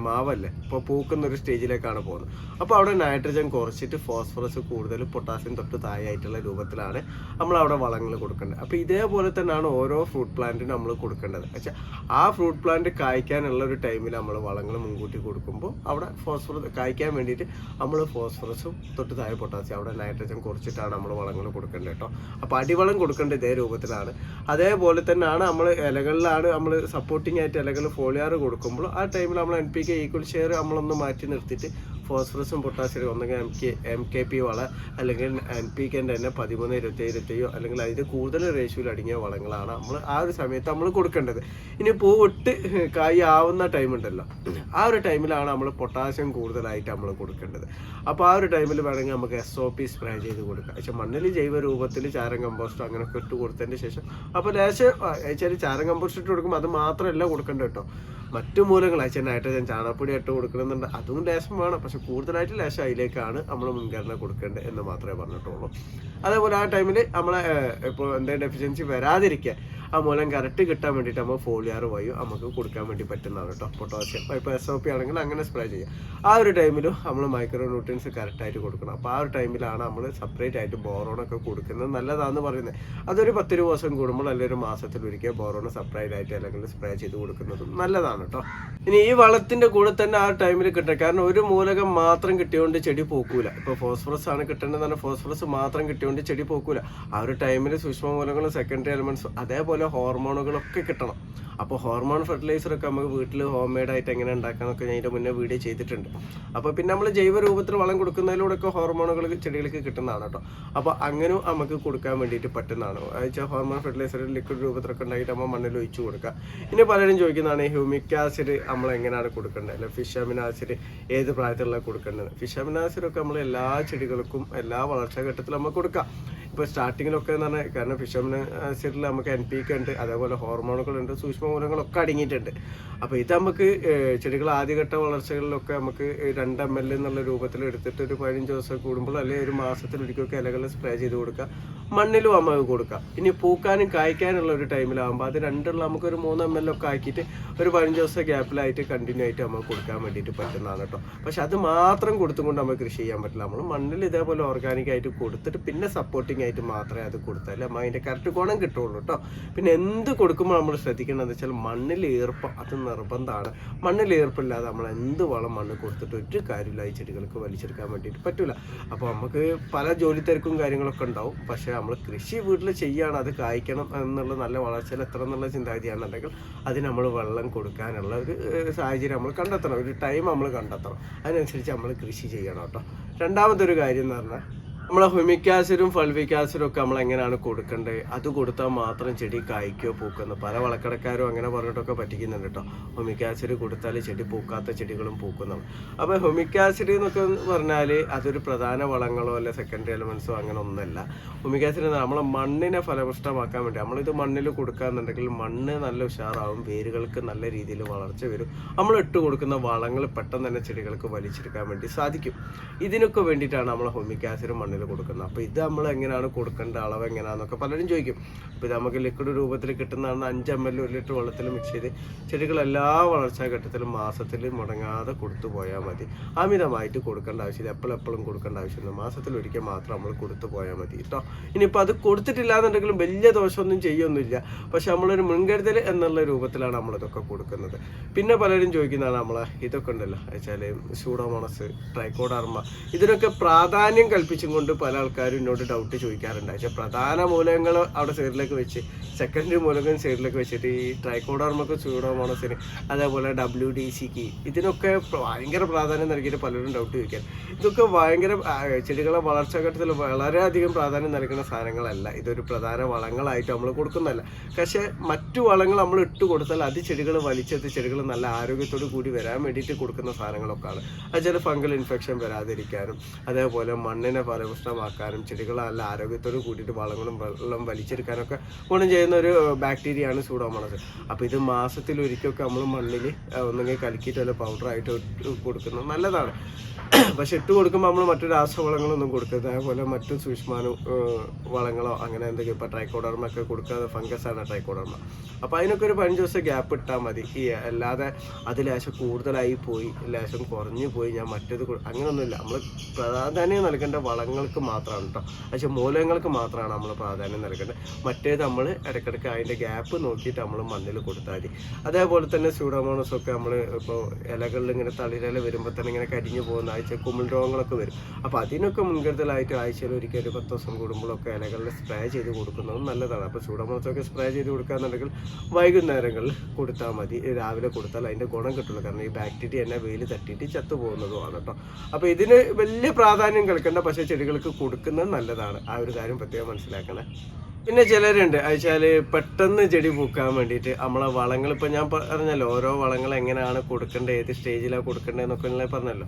മാവല്ലേ, ഇപ്പോൾ പൂക്കുന്ന ഒരു സ്റ്റേജിലേക്കാണ് പോകുന്നത്. അപ്പോൾ അവിടെ നൈട്രജൻ കുറച്ചിട്ട് ഫോസ്ഫറസ് കൂടുതൽ, പൊട്ടാസ്യം തൊട്ട് താഴെയായിട്ടുള്ള രൂപത്തിലാണ് നമ്മൾ അവിടെ വളങ്ങൾ കൊടുക്കേണ്ടത്. അപ്പോൾ ഇതേപോലെ തന്നെയാണ് ഓരോ ഫ്രൂട്ട് പ്ലാന്റിന് നമ്മൾ കൊടുക്കേണ്ടത്. പക്ഷേ ആ ഫ്രൂട്ട് പ്ലാന്റ് കായ്ക്കാനുള്ള ഒരു ടൈമിൽ നമ്മൾ വളങ്ങൾ മുൻകൂട്ടി കൊടുക്കുമ്പോൾ അവിടെ ഫോസ്ഫറസ് കായ്ക്കാൻ വേണ്ടിയിട്ട് നമ്മൾ ഫോസ്ഫറസും തൊട്ട് താഴെ പൊട്ടാസ്യം, അവിടെ നൈട്രജൻ കുറച്ചിട്ടാണ് നമ്മൾ വളങ്ങൾ കൊടുക്കേണ്ടത് കേട്ടോ. അപ്പോൾ അടിവളം കൊടുക്കേണ്ട ഇതേ രൂപത്തിലാണ്. അതേപോലെ തന്നെയാണ് നമ്മൾ ഇലകളിലാണ് നമ്മൾ സപ്പോർട്ടിങ് ആയിട്ട് ഇലകൾ ഫോളിയാർ കൊടുക്കുമ്പോൾ ആ ടൈമിൽ നമ്മൾ NPK ഈക്വൽ ഷെയർ നമ്മളൊന്ന് മാറ്റി നിർത്തിയിട്ട് ഫോസ്ഫറസും പൊട്ടാസ്യം ഒന്നെങ്കിൽ MKP വള അല്ലെങ്കിൽ NPK തന്നെ 13, 27, 27 അല്ലെങ്കിൽ അതിന് കൂടുതൽ റേഷ്യോയിൽ അടങ്ങിയ വളങ്ങളാണ് നമ്മൾ ആ ഒരു സമയത്ത് നമ്മൾ കൊടുക്കേണ്ടത്. ഇനി പൂവിട്ട് കായ് ആവുന്ന ടൈം ഉണ്ടല്ലോ, ആ ഒരു ടൈമിലാണ് നമ്മൾ പൊട്ടാസ്യം കൂടുതലായിട്ട് നമ്മൾ കൊടുക്കേണ്ടത്. അപ്പോൾ ആ ഒരു ടൈമിൽ വേണമെങ്കിൽ നമുക്ക് SOP സ്പ്രേ ചെയ്ത് കൊടുക്കാം. പക്ഷേ മണ്ണിൽ ജൈവ രൂപത്തിൽ ചാരം കമ്പോസ്റ്റ് അങ്ങനെയൊക്കെ ഇട്ട് കൊടുത്തതിന് ശേഷം അപ്പോൾ ലേശം വെച്ചാൽ ചാരം കമ്പോസ്റ്റ് ഇട്ട് കൊടുക്കുമ്പോൾ അത് മാത്രമല്ല കൊടുക്കേണ്ടത് കേട്ടോ, മറ്റു മൂലങ്ങൾ അയച്ചാൽ നൈട്രജൻ ചാണകപ്പൊടി ഇട്ട് കൊടുക്കണമെന്നുണ്ട്, അതും ലേശം വേണം. പക്ഷെ കൂടുതലായിട്ട് ലേശം അതിലേക്കാണ് നമ്മൾ മുൻഗണന കൊടുക്കേണ്ടത് എന്ന് മാത്രമേ പറഞ്ഞിട്ടുള്ളൂ. അതേപോലെ ആ ടൈമിൽ നമ്മളെ ഇപ്പോൾ എന്തെങ്കിലും ഡെഫിഷ്യൻസി വരാതിരിക്കുക, ആ മൂലം കറക്റ്റ് കിട്ടാൻ വേണ്ടിയിട്ട് നമ്മൾ ഫോളിയാർ വഴി നമുക്ക് കൊടുക്കാൻ വേണ്ടി പറ്റുന്നതാണ് കേട്ടോ. പൊട്ടാസ്യം ഇപ്പോൾ SOP ആണെങ്കിൽ അങ്ങനെ സ്പ്രേ ചെയ്യാം. ആ ഒരു ടൈമിലും നമ്മൾ മൈക്രോ ന്യൂട്രിയൻസ് കറക്റ്റായിട്ട് കൊടുക്കണം. അപ്പോൾ ആ ഒരു ടൈമിലാണ് നമ്മൾ സെപ്പറേറ്റ് ആയിട്ട് ബോറോണൊക്കെ കൊടുക്കുന്നത് നല്ലതാണെന്ന് പറയുന്നത്. അതൊരു 10 ദിവസം കൂടുമ്പോൾ അല്ലെങ്കിൽ ഒരു മാസത്തിലൊരിക്കൽ ബോറോൺ സെപ്പറേറ്റ് ആയിട്ട് അല്ലെങ്കിൽ സ്പ്രേ ചെയ്ത് കൊടുക്കുന്നതും നല്ലതാണ് കേട്ടോ. ഇനി ഈ വളത്തിൻ്റെ കൂടെ തന്നെ ആ ടൈമിൽ കിട്ടുക, കാരണം ഒരു മൂലകം മാത്രം കിട്ടിയോണ്ട് ചെടി പോക്കൂല. ഇപ്പോൾ ഫോസ്ഫറസ് ആണ് കിട്ടേണ്ടതെന്ന്, ഫോസ്ഫറസ് മാത്രം കിട്ടിയോണ്ട് ചെടി പോക്കൂല. ആ ഒരു ടൈമിൽ സൂക്ഷ്മ മൂലകങ്ങളും സെക്കൻഡറി എലമെന്റ്സും അതേപോലെ ഹോർമോണുകളൊക്കെ കിട്ടണം. അപ്പോൾ ഹോർമോൺ ഫെർട്ടിലൈസറൊക്കെ നമുക്ക് വീട്ടിൽ ഹോം മെയ്ഡായിട്ട് എങ്ങനെ ഉണ്ടാക്കാനൊക്കെ ഞാൻ ഇതിൻ്റെ മുന്നേ വീഡിയോ ചെയ്തിട്ടുണ്ട്. അപ്പോൾ പിന്നെ നമ്മൾ ജൈവ രൂപത്തിൽ വളം കൊടുക്കുന്നതിലൂടെയൊക്കെ ഹോർമോണുകൾ ചെടികൾക്ക് കിട്ടുന്നതാണ് കേട്ടോ. അപ്പോൾ അങ്ങനെ നമുക്ക് കൊടുക്കാൻ വേണ്ടിയിട്ട് പറ്റുന്നതാണ്. അയച്ചാൽ ഹോർമോൺ ഫെർട്ടിലൈസർ ലിക്വിഡ് രൂപത്തിലൊക്കെ ഉണ്ടായിട്ട് നമ്മൾ മണ്ണിൽ ഒഴിച്ചു കൊടുക്കുക. ഇനി പലരും ചോദിക്കുന്നതാണ് ഹ്യൂമിക് ആസിഡ് നമ്മൾ എങ്ങനെയാണ് കൊടുക്കേണ്ടത്, അല്ലെ ഫിഷ് അമിനോ ആസിഡ് ഏത് പ്രായത്തിലുള്ള കൊടുക്കേണ്ടത്. ഫിഷ് അമിനോ ആസിഡൊക്കെ നമ്മൾ എല്ലാ ചെടികൾക്കും എല്ലാ വളർച്ചാ ഘട്ടത്തിലും നമുക്ക് കൊടുക്കാം. ഇപ്പോൾ സ്റ്റാർട്ടിങ്ങിലൊക്കെ എന്ന് പറഞ്ഞാൽ, കാരണം ഫിഷ് അമിനോ ആസിഡിൽ നമുക്ക് NPK ഉണ്ട്, അതേപോലെ ഹോർമോണുകളുണ്ട്, സൂക്ഷ്മമൂലങ്ങളൊക്കെ അടങ്ങിയിട്ടുണ്ട്. അപ്പോൾ ഇത് നമുക്ക് ചെടികൾ ആദ്യഘട്ട വളർച്ചകളിലൊക്കെ നമുക്ക് 2 ml എന്നുള്ള രൂപത്തിൽ എടുത്തിട്ട് ഒരു 15 ദിവസം കൂടുമ്പോൾ അല്ലെങ്കിൽ ഒരു മാസത്തിലൊരിക്കൊക്കെ ഇലകൾ സ്പ്രേ ചെയ്ത് കൊടുക്കുക. മണ്ണിലും നമുക്ക് കൊടുക്കാം. ഇനി പൂക്കാനും കായ്ക്കാനുള്ള ഒരു ടൈമിലാകുമ്പോൾ അത് രണ്ടുള്ള നമുക്കൊരു 3 ml ഒക്കെ ആക്കിയിട്ട് ഒരു 15 ദിവസം ഗ്യാപ്പിലായിട്ട് കണ്ടിന്യൂ ആയിട്ട് നമുക്ക് കൊടുക്കാൻ വേണ്ടിയിട്ട് പറ്റുന്നതാണ് കേട്ടോ. പക്ഷെ അത് മാത്രം കൊടുത്തുകൊണ്ട് നമുക്ക് കൃഷി ചെയ്യാൻ പറ്റില്ല. നമ്മൾ മണ്ണിൽ ഇതേപോലെ ഓർഗാനിക് ആയിട്ട് കൊടുത്തിട്ട് പിന്നെ സപ്പോർട്ടിങ് ആയിട്ട് മാത്രമേ അത് കൊടുത്താൽ നമ്മൾ അതിൻ്റെ കറക്റ്റ് ഗുണം കിട്ടുള്ളൂ കേട്ടോ. പിന്നെ എന്ത് കൊടുക്കുമ്പോൾ നമ്മൾ ശ്രദ്ധിക്കേണ്ടതെന്ന് വെച്ചാൽ മണ്ണിൽ ഈർപ്പം അത് നിർബന്ധമാണ്. മണ്ണിൽ ഈർപ്പമില്ലാതെ നമ്മൾ എന്ത് വളം മണ്ണ് കൊടുത്തിട്ട് ഒരു കാര്യമില്ല ഈ ചെടികൾക്ക് വലിച്ചെടുക്കാൻ വേണ്ടിയിട്ട് പറ്റില്ല. അപ്പോൾ നമുക്ക് പല ജോലി തിരക്കും കാര്യങ്ങളൊക്കെ ഉണ്ടാവും. പക്ഷേ നമ്മൾ കൃഷി വീട്ടിൽ ചെയ്യുകയാണ്, അത് കായ്ക്കണം എന്നുള്ള നല്ല വളർച്ചയിൽ എത്ര എന്നുള്ള ചിന്താഗതിയാണെന്നുണ്ടെങ്കിൽ അതിന് നമ്മൾ വെള്ളം കൊടുക്കാനുള്ള ഒരു സാഹചര്യം നമ്മൾ കണ്ടെത്തണം, ഒരു ടൈം നമ്മൾ കണ്ടെത്തണം. അതിനനുസരിച്ച് നമ്മൾ കൃഷി ചെയ്യണം കേട്ടോ. രണ്ടാമത്തെ ഒരു കാര്യം എന്ന് പറഞ്ഞാൽ നമ്മളെ ഹ്യൂമിക് ആസിഡും ഫൾവിക് ആസിഡും ഒക്കെ നമ്മൾ എങ്ങനെയാണ് കൊടുക്കേണ്ടത്, അത് കൊടുത്താൽ മാത്രം ചെടി കായ്ക്കോ പൂക്കുന്നു. പല വളക്കടക്കാരും അങ്ങനെ പറഞ്ഞിട്ടൊക്കെ പറ്റിക്കുന്നുണ്ട് കേട്ടോ. ഹ്യൂമിക് ആസിഡ് കൊടുത്താൽ ചെടി പൂക്കാത്ത ചെടികളും പൂക്കുന്നതാണ്. അപ്പോൾ ഹ്യൂമിക് ആസിഡ് എന്നൊക്കെ പറഞ്ഞാൽ അതൊരു പ്രധാന വളങ്ങളോ അല്ലെ സെക്കൻഡറി എലമെന്റ്സോ അങ്ങനെ ഒന്നല്ല. ഹ്യൂമിക് ആസിഡ് നമ്മളെ മണ്ണിനെ ഫലപുഷ്ടമാക്കാൻ വേണ്ടി നമ്മളിത് മണ്ണിൽ കൊടുക്കാന്നുണ്ടെങ്കിൽ മണ്ണ് നല്ല ഉഷാറാവും, വേരുകൾക്ക് നല്ല രീതിയിൽ വളർച്ച വരും. നമ്മൾ ഇട്ട് കൊടുക്കുന്ന വളങ്ങൾ പെട്ടെന്ന് തന്നെ ചെടികൾക്ക് വലിച്ചെടുക്കാൻ വേണ്ടി സാധിക്കും. ഇതിനൊക്കെ വേണ്ടിയിട്ടാണ് നമ്മൾ ഹ്യൂമിക് ആസിഡ് മണ്ണിൽ മണ്ണിൽ കൊടുക്കുന്നത്. അപ്പോൾ ഇത് നമ്മൾ എങ്ങനെയാണ് കൊടുക്കേണ്ട, അളവ് എങ്ങനെയാണെന്നൊക്കെ പലരും ചോദിക്കും. അപ്പോൾ ഇത് നമുക്ക് ലിക്വിഡ് രൂപത്തിൽ കിട്ടുന്നതാണ്. 5 ml 1 ലിറ്റർ വെള്ളത്തിൽ മിക്സ് ചെയ്ത് ചെടികൾ എല്ലാ വളർച്ചാ ഘട്ടത്തിലും മാസത്തിൽ മുടങ്ങാതെ കൊടുത്തു പോയാൽ മതി. അമിതമായിട്ട് കൊടുക്കേണ്ട ആവശ്യമില്ല, എപ്പോഴും കൊടുക്കേണ്ട ആവശ്യമില്ല. മാസത്തിൽ ഒരിക്കൽ മാത്രം നമ്മൾ കൊടുത്തു പോയാൽ മതി കേട്ടോ. ഇനിയിപ്പോൾ അത് കൊടുത്തിട്ടില്ല എന്നുണ്ടെങ്കിലും വലിയ ദോഷമൊന്നും ചെയ്യൊന്നുമില്ല. പക്ഷെ നമ്മളൊരു മുൻകരുതൽ എന്നുള്ള രൂപത്തിലാണ് നമ്മളിതൊക്കെ കൊടുക്കുന്നത്. പിന്നെ പലരും ചോദിക്കുന്നതാണ് നമ്മളെ ഇതൊക്കെ ഉണ്ടല്ലോ വെച്ചാൽ സ്യൂഡോമോണസ്, ട്രൈക്കോഡർമ, ഇതിനൊക്കെ പ്രാധാന്യം കൽപ്പിച്ചും കൊണ്ട് പല ആൾക്കാരും എന്നോട് ഡൗട്ട് ചോദിക്കാറുണ്ട്. പക്ഷേ പ്രധാന മൂലകങ്ങൾ അവിടെ സൈഡിലേക്ക് വെച്ച്, സെക്കൻഡറി മൂലകം സൈഡിലേക്ക് വെച്ചിട്ട് ഈ ട്രൈക്കോഡർമക്ക്, സ്യൂഡോമോണസിന്, അതേപോലെ WDCക്ക് ഇതിനൊക്കെ ഭയങ്കര പ്രാധാന്യം നൽകിയിട്ട് പലരും ഡൗട്ട് ചോദിക്കാൻ. ഇതൊക്കെ ഭയങ്കര ചെടികളെ വളർച്ചാ ഘട്ടത്തിൽ വളരെയധികം പ്രാധാന്യം നൽകുന്ന സാധനങ്ങളല്ല. ഇതൊരു പ്രധാന വളങ്ങളായിട്ട് നമ്മൾ കൊടുക്കുന്നതല്ല. പക്ഷേ മറ്റു വളങ്ങൾ നമ്മൾ ഇട്ട് കൊടുത്താൽ അത് ചെടികൾ വലിച്ചെത്തി ചെടികൾ നല്ല ആരോഗ്യത്തോടു കൂടി വരാൻ വേണ്ടിയിട്ട് കൊടുക്കുന്ന സാധനങ്ങളൊക്കെയാണ്. അത് ചില ഫംഗൽ ഇൻഫെക്ഷൻ വരാതിരിക്കാനും അതേപോലെ മണ്ണിനെ ഫലപുഷ്ടമാക്കാനും ചെടികൾ നല്ല ആരോഗ്യത്തോട് കൂടിയിട്ട് വളങ്ങളും വെള്ളം വലിച്ചെടുക്കാനൊക്കെ ഗുണം ചെയ്യുന്ന ഒരു ബാക്ടീരിയയാണ് സ്യൂഡോമോണസ്. അപ്പോൾ ഇത് മാസത്തിൽ ഒരിക്കലൊക്കെ നമ്മൾ മണ്ണിൽ ഒന്നെങ്കിൽ കലക്കിയിട്ട് വല്ല പൗഡറായിട്ട് കൊടുക്കുന്നത് നല്ലതാണ്. പക്ഷെ ഇട്ട് കൊടുക്കുമ്പോൾ നമ്മൾ മറ്റു രാസവളങ്ങളൊന്നും കൊടുക്കരുത്. അതേപോലെ മറ്റു സൂക്ഷ്മാണു വളങ്ങളോ അങ്ങനെ എന്തെങ്കിലും ഇപ്പോൾ ട്രൈക്കോഡർമ ഒക്കെ കൊടുക്കാതെ ഫംഗസാണ് ട്രൈക്കോഡർമ. അപ്പോൾ അതിനൊക്കെ ഒരു 15 ദിവസം ഗ്യാപ്പ് ഇട്ടാൽ മതി. അല്ലാതെ അത് ലേശം കൂടുതലായി പോയി, ലേശം കുറഞ്ഞു പോയി, ഞാൻ മറ്റേത് അങ്ങനെയൊന്നുമില്ല. നമ്മൾ പ്രാധാന്യം നൽകേണ്ട വളങ്ങൾക്ക് മാത്രമാണ് കേട്ടോ. പക്ഷേ മൂലകങ്ങൾക്ക് മാത്രമാണ് നമ്മൾ പ്രാധാന്യം നൽകേണ്ടത്. മറ്റേത് നമ്മൾ ഇടയ്ക്കിടയ്ക്ക് അതിൻ്റെ ഗ്യാപ്പ് നോക്കിയിട്ട് നമ്മൾ മണ്ണിൽ കൊടുത്താൽ മതി. അതേപോലെ തന്നെ സ്യൂഡോമോണസ് ഒക്കെ നമ്മൾ ഇപ്പോൾ ഇലകളിൽ ഇങ്ങനെ തളിരില വരുമ്പോൾ തന്നെ ഇങ്ങനെ കരിഞ്ഞു പോകുന്ന കുമിൾ രോഗങ്ങളൊക്കെ വരും. അപ്പോൾ അതിനൊക്കെ മുൻകരുതലായിട്ട് ആഴ്ചയിൽ ഒരിക്കൽ ഒരു 10 ദിവസം കൂടുമ്പോഴൊക്കെ ഇലകളിൽ സ്പ്രേ ചെയ്ത് കൊടുക്കുന്നത് നല്ലതാണ്. അപ്പോൾ സ്യൂഡോമോണസൊക്കെ സ്പ്രേ ചെയ്ത് കൊടുക്കുകയെന്നുണ്ടെങ്കിൽ വൈകുന്നേരങ്ങളിൽ കൊടുത്താൽ മതി. രാവിലെ കൊടുത്താൽ അതിൻ്റെ ഗുണം കിട്ടുള്ളൂ. കാരണം ഈ ബാക്ടീരിയ തന്നെ വെയിൽ തട്ടിയിട്ട് ചത്തുപോകുന്നതുമാണ് കേട്ടോ. അപ്പോൾ ഇതിന് വലിയ പ്രാധാന്യം കേൾക്കേണ്ട, പക്ഷേ ചെടികൾക്ക് കൊടുക്കുന്നത് നല്ലതാണ്. ആ ഒരു കാര്യം പ്രത്യേകം മനസ്സിലാക്കണേ. പിന്നെ ചിലരുണ്ട് അയച്ചാൽ പെട്ടെന്ന് ചെടി പൂക്കാൻ വേണ്ടിയിട്ട് നമ്മളെ വളങ്ങൾ, ഇപ്പോൾ ഞാൻ പറഞ്ഞല്ലോ ഓരോ വളങ്ങൾ എങ്ങനെയാണ് കൊടുക്കേണ്ടത്, ഏത് സ്റ്റേജിലാണ് കൊടുക്കേണ്ടതെന്നൊക്കെ പറഞ്ഞല്ലോ.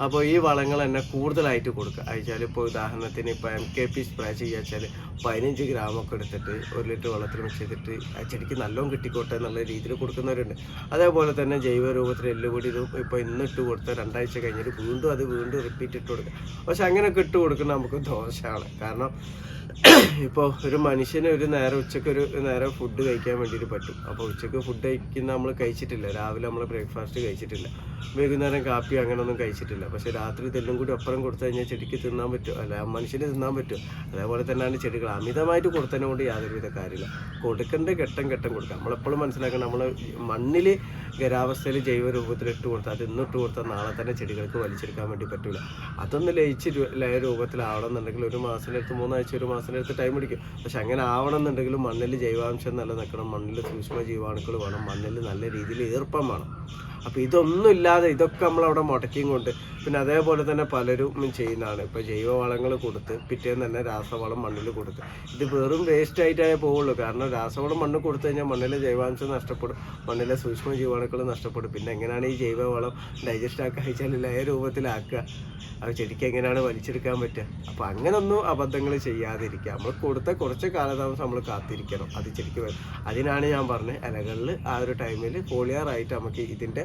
അപ്പോൾ ഈ വളങ്ങൾ തന്നെ കൂടുതലായിട്ട് കൊടുക്കുക. അയച്ചാൽ ഇപ്പോൾ ഉദാഹരണത്തിന് ഇപ്പോൾ MKP സ്പ്രേ ചെയ്യുക വെച്ചാൽ 15 ഗ്രാമൊക്കെ എടുത്തിട്ട് 1 ലിറ്റർ വെള്ളത്തിൽ മിക്സ് ചെയ്തിട്ട് ആ ചെടിക്ക് നല്ലോണം കിട്ടിക്കോട്ടെ എന്നുള്ള രീതിയിൽ കൊടുക്കുന്നവരുണ്ട്. അതേപോലെ തന്നെ ജൈവ രൂപത്തിൽ എല്ലുപൊടി ഇപ്പോൾ ഇന്നിട്ട് കൊടുത്താൽ 2 ആഴ്ച കഴിഞ്ഞിട്ട് വീണ്ടും റിപ്പീറ്റ് ഇട്ട് കൊടുക്കുക. പക്ഷെ അങ്ങനെയൊക്കെ ഇട്ട് കൊടുക്കുന്നത് നമുക്ക് ദോഷമാണ്. കാരണം ഇപ്പോൾ ഒരു മനുഷ്യന് ഒരു നേരം ഉച്ചയ്ക്ക് ഒരു നേരം ഫുഡ് കഴിക്കാൻ വേണ്ടിയിട്ട് പറ്റും. അപ്പോൾ ഉച്ചയ്ക്ക് ഫുഡ് കഴിക്കുന്ന നമ്മൾ കഴിച്ചിട്ടില്ല, രാവിലെ നമ്മൾ ബ്രേക്ക്ഫാസ്റ്റ് കഴിച്ചിട്ടില്ല, വൈകുന്നേരം കാപ്പി അങ്ങനെയൊന്നും കഴിച്ചിട്ടില്ല. പക്ഷേ രാത്രി ഇതെല്ലാം കൂടി ഒപ്പരം കൊടുത്തു കഴിഞ്ഞാൽ ചെടിക്ക് തിന്നാൻ പറ്റും, അല്ല മനുഷ്യന് തിന്നാൻ പറ്റും. അതേപോലെ തന്നെയാണ് ചെടികൾ. അമിതമായിട്ട് കൊടുത്തതിനെ കൊണ്ട് യാതൊരുവിധ കാര്യമില്ല. കൊടുക്കേണ്ട ഘട്ടം കൊടുക്കുക. നമ്മളെപ്പോഴും മനസ്സിലാക്കണം, നമ്മൾ മണ്ണിൽ ഖരാവസ്ഥയിൽ ജൈവ രൂപത്തിൽ ഇട്ട് കൊടുത്താൽ, അത് ഇന്നിട്ട് കൊടുത്താൽ നാളെ തന്നെ ചെടികൾക്ക് വലിച്ചെടുക്കാൻ വേണ്ടി പറ്റില്ല. അതൊന്ന് ലയിച്ച് ലയ രൂപത്തിലാവണമെന്നുണ്ടെങ്കിൽ 1 മാസത്തിനടുത്ത് 3 ആഴ്ച 1 മാസത്തിനടുത്ത് ടൈം പിടിക്കും. പക്ഷെ അങ്ങനെ ആവണമെന്നുണ്ടെങ്കിലും മണ്ണിൽ ജൈവാംശം നിലനിൽക്കണം, മണ്ണിൽ സൂക്ഷ്മ ജീവാണുക്കൾ വേണം, മണ്ണിൽ നല്ല രീതിയിൽ ഈർപ്പം വേണം. അപ്പോൾ ഇതൊന്നും ഇല്ലാതെ ഇതൊക്കെ നമ്മളവിടെ മുടക്കിയും കൊണ്ട് പിന്നെ അതേപോലെ തന്നെ പലരും ചെയ്യുന്നതാണ്. ഇപ്പോൾ ജൈവവളങ്ങൾ കൊടുത്ത് പിറ്റേന്ന് തന്നെ രാസവളം മണ്ണിൽ കൊടുത്ത്, ഇത് വെറും വേസ്റ്റ് ആയിട്ടേ പോവുള്ളൂ. കാരണം രാസവളം മണ്ണിൽ കൊടുത്തു കഴിഞ്ഞാൽ മണ്ണിലെ ജൈവാംശം നഷ്ടപ്പെടും, മണ്ണിലെ സൂക്ഷ്മ ജീവാണുക്കൾ നഷ്ടപ്പെടും. പിന്നെ എങ്ങനെയാണ് ഈ ജൈവവളം ഡൈജസ്റ്റ് ആക്കുക വെച്ചാൽ ലയ രൂപത്തിലാക്കുക, അത് ചെടിക്ക് എങ്ങനെയാണ് വലിച്ചെടുക്കാൻ പറ്റുക? അപ്പോൾ അങ്ങനൊന്നും അബദ്ധങ്ങൾ ചെയ്യാതിരിക്കുക. നമ്മൾ കൊടുത്ത കുറച്ച് കാലതാമസം നമ്മൾ കാത്തിരിക്കണം അത് ചെടിക്ക്. അതിനാണ് ഞാൻ പറഞ്ഞത് ഇലകളിൽ ആ ഒരു ടൈമിൽ ഫോളിയറായിട്ട് നമുക്ക് ഇതിൻ്റെ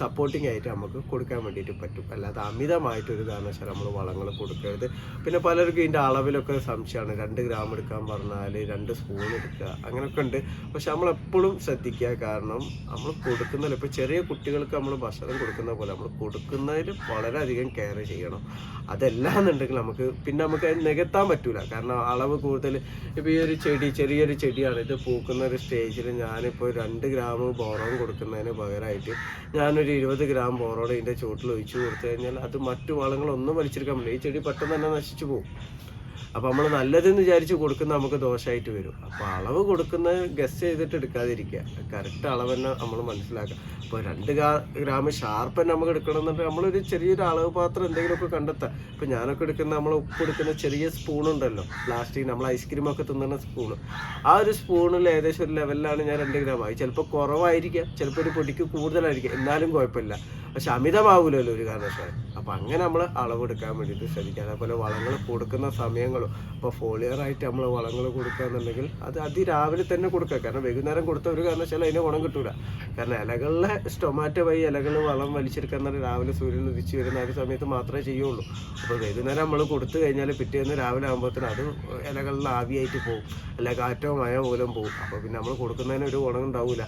സപ്പോർട്ടിങ് ആയിട്ട് നമുക്ക് കൊടുക്കാൻ വേണ്ടിയിട്ട് പറ്റും. അല്ലാതെ അമിതമായിട്ടൊരു കാരണവശാലും നമ്മൾ വളങ്ങൾ കൊടുക്കരുത്. പിന്നെ പലർക്കും ഇതിൻ്റെ അളവിലൊക്കെ സംശയമാണ്. 2 ഗ്രാം എടുക്കാൻ പറഞ്ഞാൽ 2 സ്പൂൺ എടുക്കുക, അങ്ങനെയൊക്കെ ഉണ്ട്. പക്ഷെ നമ്മളെപ്പോഴും ശ്രദ്ധിക്കുക. കാരണം നമ്മൾ കൊടുക്കുന്നതിൽ ഇപ്പോൾ ചെറിയ കുട്ടികൾക്ക് നമ്മൾ ഭക്ഷണം കൊടുക്കുന്ന പോലെ നമ്മൾ കൊടുക്കുന്നതിൽ വളരെയധികം കെയർ ചെയ്യണം. അതല്ലാന്നുണ്ടെങ്കിൽ നമുക്ക് നികത്താൻ പറ്റൂല. കാരണം അളവ് കൂടുതൽ. ഇപ്പോൾ ഈ ഒരു ചെറിയൊരു ചെടിയാണ്, ഇത് പൂക്കുന്ന ഒരു സ്റ്റേജിൽ ഞാനിപ്പോൾ 2 ഗ്രാം ബോറോൺ കൊടുക്കുന്നതിന് പകരമായിട്ട് ഞാനൊരു 20 ഗ്രാം ബോറോൺ ഇതിൻ്റെ ചുവട്ടിൽ ഒഴിച്ചു കൊടുത്തു കഴിഞ്ഞാൽ അത് മറ്റു വളങ്ങളൊന്നും വലിച്ചെടുക്കാൻ പറ്റില്ല. ഈ ചെടി പെട്ടെന്ന് തന്നെ നശിച്ചു പോകും. അപ്പോൾ നമ്മൾ നല്ലതെന്ന് വിചാരിച്ച് കൊടുക്കുന്ന നമുക്ക് ദോഷമായിട്ട് വരും. അപ്പോൾ അളവ് കൊടുക്കുന്നത് ഗസ് ചെയ്തിട്ട് എടുക്കാതിരിക്കുക. കറക്റ്റ് അളവ് തന്നെ നമ്മൾ മനസ്സിലാക്കുക. ഇപ്പോൾ 2 ഗ്രാം ഷാർപ്പ് തന്നെ നമുക്ക് എടുക്കണമെന്നുണ്ടെങ്കിൽ നമ്മളൊരു ചെറിയൊരു അളവ് പാത്രം എന്തെങ്കിലുമൊക്കെ കണ്ടെത്താം. ഇപ്പോൾ ഞാനൊക്കെ എടുക്കുന്ന നമ്മൾ ഉപ്പ് എടുക്കുന്ന ചെറിയ സ്പൂണുണ്ടല്ലോ, പ്ലാസ്റ്റിക് നമ്മൾ ഐസ്ക്രീമൊക്കെ തിന്നുന്ന സ്പൂണ്, ആ ഒരു സ്പൂണിൽ ഏകദേശം ഒരു ലെവലിലാണ് ഞാൻ 2 ഗ്രാം ആയി. ചിലപ്പോൾ കുറവായിരിക്കാം, ചിലപ്പോൾ ഒരു പൊടിക്ക് കൂടുതലായിരിക്കും, എന്നാലും കുഴപ്പമില്ല. പക്ഷെ അമിതമാവില്ലല്ലോ ഒരു കാരണവശാലും. അപ്പോൾ അങ്ങനെ നമ്മൾ അളവെടുക്കാൻ വേണ്ടിയിട്ട് ശ്രദ്ധിക്കുക. അതേപോലെ വളങ്ങൾ കൊടുക്കുന്ന സമയങ്ങളും ഇപ്പോൾ ഫോളിയറായിട്ട് നമ്മൾ വളങ്ങൾ കൊടുക്കുകയെന്നുണ്ടെങ്കിൽ അത് അതിരാവിലെ തന്നെ കൊടുക്കുക. കാരണം വൈകുന്നേരം കൊടുത്ത ഒരു കാരണവശാലും അതിന് ഗുണം കിട്ടൂല. കാരണം ഇലകളിലെ സ്റ്റൊമാറ്റോ വഴി ഇലകൾ വളം വലിച്ചെടുക്കാൻ രാവിലെ സൂര്യൻ ഉദിച്ച് വരുന്ന ആ ഒരു സമയത്ത് മാത്രമേ ചെയ്യുള്ളൂ. അപ്പോൾ വൈകുന്നേരം നമ്മൾ കൊടുത്തു കഴിഞ്ഞാൽ പിറ്റേന്ന് രാവിലെ ആകുമ്പോഴത്തേനും അത് ഇലകളിൽ ആവിയായിട്ട് പോകും, അല്ല കാറ്റോ മഴ മൂലം പോകും. അപ്പോൾ പിന്നെ നമ്മൾ കൊടുക്കുന്നതിന് ഒരു ഗുണം ഉണ്ടാവില്ല.